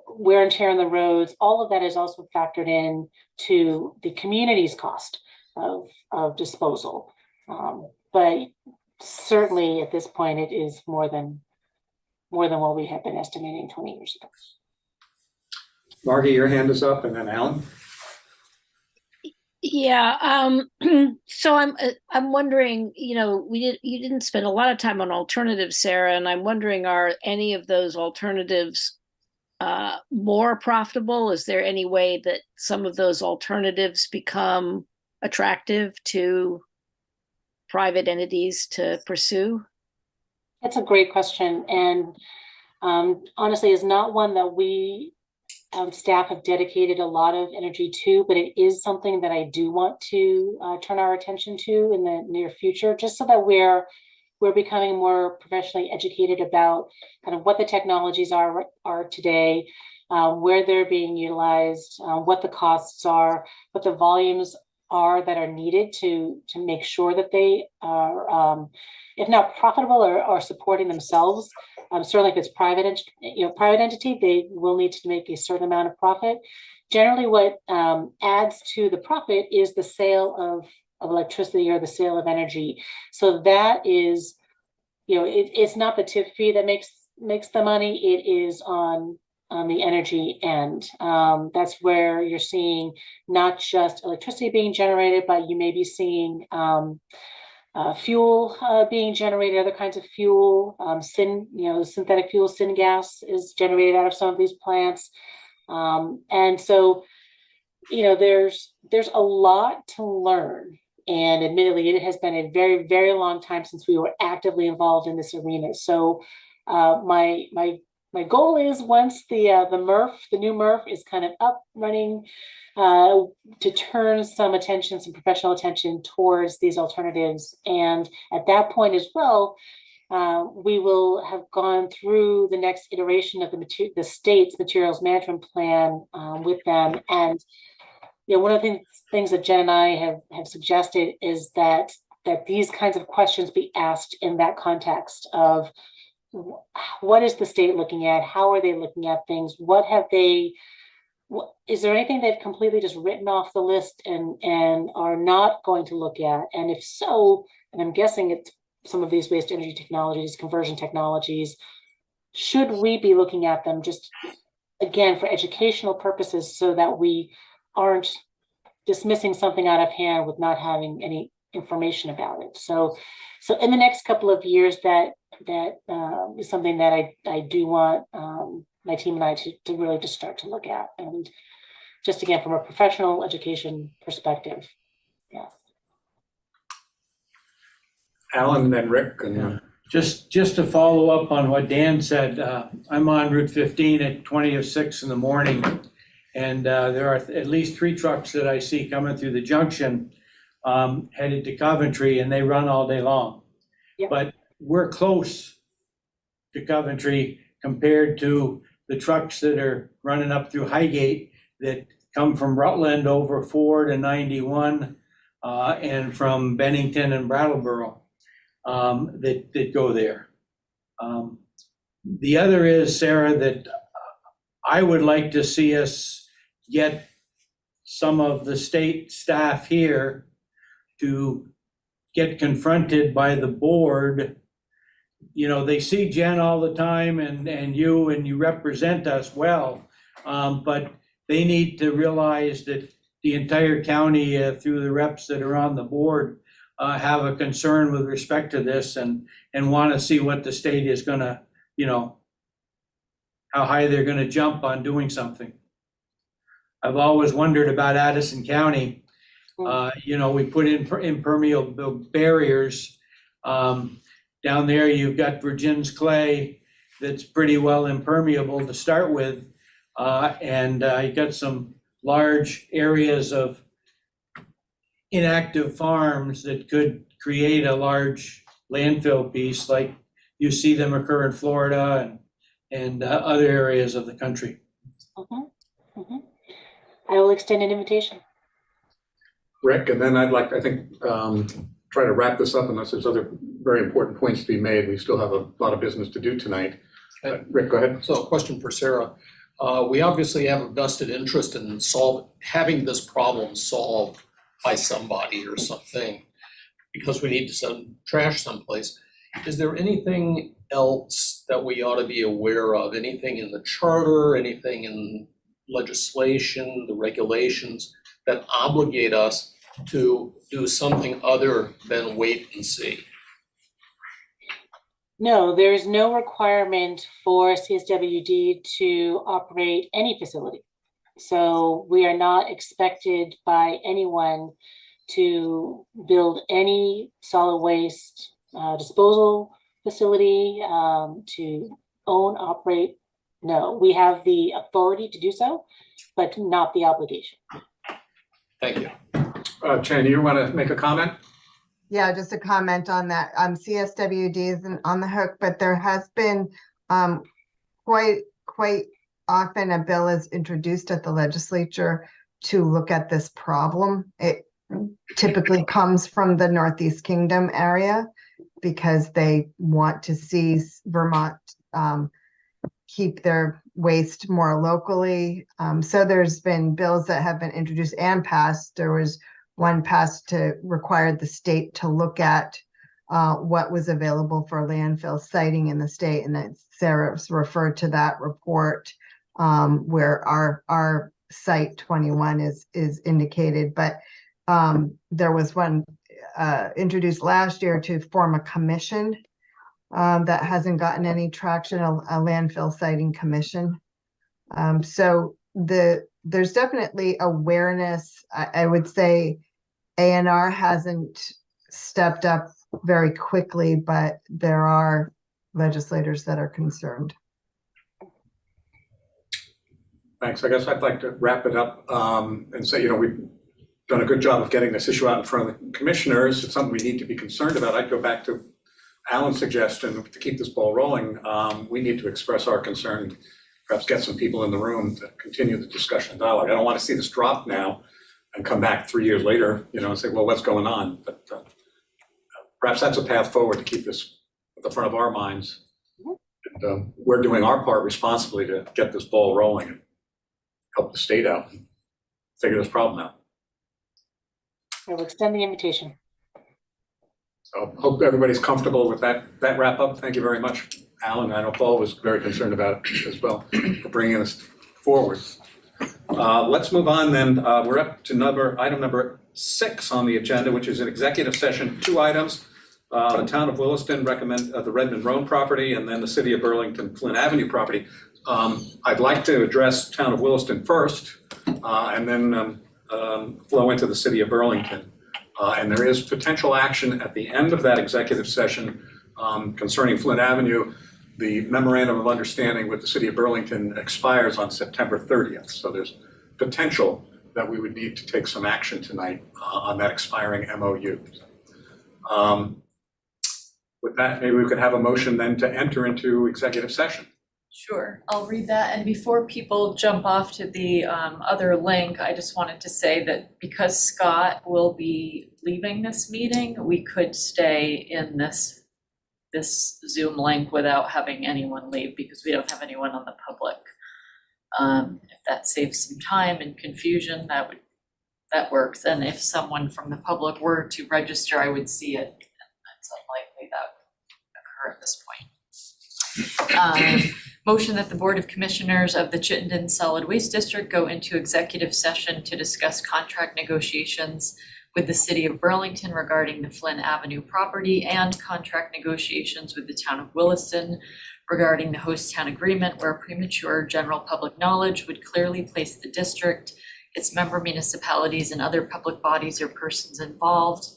Speaker 5: wear and tear on the roads. All of that is also factored in to the community's cost of disposal. But certainly at this point, it is more than what we had been estimating 20 years ago.
Speaker 1: Margie, your hand is up, and then Alan.
Speaker 11: Yeah. So I'm wondering, you didn't spend a lot of time on alternatives, Sarah, and I'm wondering, are any of those alternatives more profitable? Is there any way that some of those alternatives become attractive to private entities to pursue?
Speaker 5: That's a great question, and honestly, is not one that we staff have dedicated a lot of energy to, but it is something that I do want to turn our attention to in the near future, just so that we're becoming more professionally educated about kind of what the technologies are today, where they're being utilized, what the costs are, what the volumes are that are needed to make sure that they are, if not profitable, or supporting themselves. Certainly if it's private entity, they will need to make a certain amount of profit. Generally, what adds to the profit is the sale of electricity or the sale of energy. So that is, it's not the tip fee that makes the money. It is on the energy end. That's where you're seeing not just electricity being generated, but you may be seeing fuel being generated, other kinds of fuel, synthetic fuel, syngas is generated out of some of these plants. And so, there's a lot to learn. And admittedly, it has been a very, very long time since we were actively involved in this arena. So my goal is, once the new MRF is kind of up running, to turn some professional attention towards these alternatives. And at that point as well, we will have gone through the next iteration of the state's materials management plan with them. And one of the things that Jen and I have suggested is that these kinds of questions be asked in that context of, what is the state looking at? How are they looking at things? Is there anything they've completely just written off the list and are not going to look at? And if so, and I'm guessing it's some of these waste energy technologies, conversion technologies, should we be looking at them just, again, for educational purposes, so that we aren't dismissing something out of hand with not having any information about it? So in the next couple of years, that is something that I do want my team and I to really just start to look at, and just, again, from a professional education perspective. Yes.
Speaker 1: Alan and then Rick. And
Speaker 9: Just to follow up on what Dan said, I'm on Route 15 at 20 of 6 in the morning, and there are at least 3 trucks that I see coming through the junction headed to Coventry, and they run all day long.
Speaker 5: Yep.
Speaker 9: But we're close to Coventry compared to the trucks that are running up through Highgate that come from Rutland over 4 to 91, and from Bennington and Brattleboro, that go there. The other is, Sarah, that I would like to see us get some of the state staff here to get confronted by the board. You know, they see Jen all the time and you represent us well, but they need to realize that the entire county, through the reps that are on the board, have a concern with respect to this and want to see what the state is gonna, you know, how high they're gonna jump on doing something. I've always wondered about Addison County. You know, we put in impermeable barriers. Down there, you've got Virgin's clay that's pretty well impermeable to start with. And you've got some large areas of inactive farms that could create a large landfill piece like you see them occur in Florida and other areas of the country.
Speaker 5: I will extend an invitation.
Speaker 1: Rick, and then I'd like, I think, try to wrap this up unless there's other very important points to be made. We still have a lot of business to do tonight. Rick, go ahead.
Speaker 14: So a question for Sarah. We obviously have a vested interest in having this problem solved by somebody or something because we need to send trash someplace. Is there anything else that we ought to be aware of? Anything in the charter, anything in legislation, the regulations that obligate us to do something other than wait and see?
Speaker 5: No, there is no requirement for CSWD to operate any facility. So we are not expected by anyone to build any solid waste disposal facility, to own, operate. No, we have the authority to do so, but not the obligation.
Speaker 14: Thank you.
Speaker 1: Chen, you want to make a comment?
Speaker 15: Yeah, just a comment on that. CSWD isn't on the hook, but there has been quite often a bill is introduced at the legislature to look at this problem. It typically comes from the Northeast Kingdom area because they want to see Vermont keep their waste more locally. So there's been bills that have been introduced and passed. There was one passed to require the state to look at what was available for landfill siting in the state, and that Sarah's referred to that report where our site 21 is indicated. But there was one introduced last year to form a commission that hasn't gotten any traction, a landfill siting commission. So there's definitely awareness. I would say A&R hasn't stepped up very quickly, but there are legislators that are concerned.
Speaker 1: Thanks. I guess I'd like to wrap it up and say, you know, we've done a good job of getting this issue out in front of the commissioners. It's something we need to be concerned about. I'd go back to Alan's suggestion to keep this ball rolling. We need to express our concern, perhaps get some people in the room to continue the discussion and dialogue. I don't want to see this drop now and come back 3 years later, you know, and say, well, what's going on? But perhaps that's a path forward to keep this at the front of our minds. And we're doing our part responsibly to get this ball rolling and help the state out and figure this problem out.
Speaker 5: I will extend the invitation.
Speaker 1: So hope everybody's comfortable with that wrap up. Thank you very much, Alan. I know Paul was very concerned about it as well for bringing us forward. Let's move on then. We're up to item number 6 on the agenda, which is an executive session, 2 items. The town of Williston recommend the Redmond Road property and then the city of Burlington Flint Avenue property. I'd like to address town of Williston first and then flow into the city of Burlington. And there is potential action at the end of that executive session concerning Flint Avenue. The memorandum of understanding with the city of Burlington expires on September 30th. So there's potential that we would need to take some action tonight on that expiring MOU. With that, maybe we could have a motion then to enter into executive session.
Speaker 2: Sure, I'll read that. And before people jump off to the other link, I just wanted to say that because Scott will be leaving this meeting, we could stay in this Zoom link without having anyone leave because we don't have anyone on the public. If that saves some time and confusion, that works. And if someone from the public were to register, I would see it. It's unlikely that would occur at this point. Motion that the Board of Commissioners of the Chittenden Solid Waste District go into executive session to discuss contract negotiations with the City of Burlington regarding the Flynn Avenue property and contract negotiations with the Town of Williston regarding the host town agreement where premature general public knowledge would clearly place the district, its member municipalities, and other public bodies or persons involved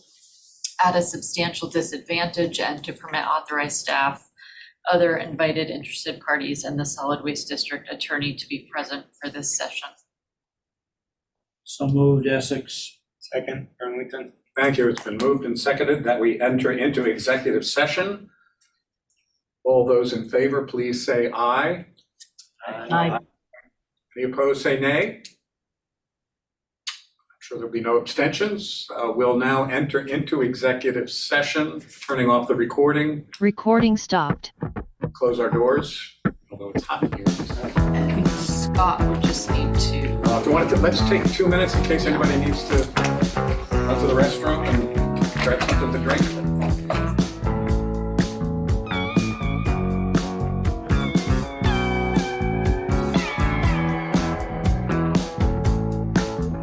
Speaker 2: at a substantial disadvantage, and to permit authorized staff, other invited interested parties, and the Solid Waste District attorney to be present for this session.
Speaker 9: So moved, Essex. Second, Burlington.
Speaker 1: Thank you. It's been moved and seconded that we enter into executive session. All those in favor, please say aye.
Speaker 2: Aye.
Speaker 1: Any opposed, say nay. I'm sure there'll be no abstentions. We'll now enter into executive session, turning off the recording,
Speaker 16: Recording stopped.
Speaker 1: close our doors, although it's hot in here.
Speaker 2: And Scott would just need to.
Speaker 1: If you wanted to, let's take 2 minutes in case anybody needs to run to the restroom and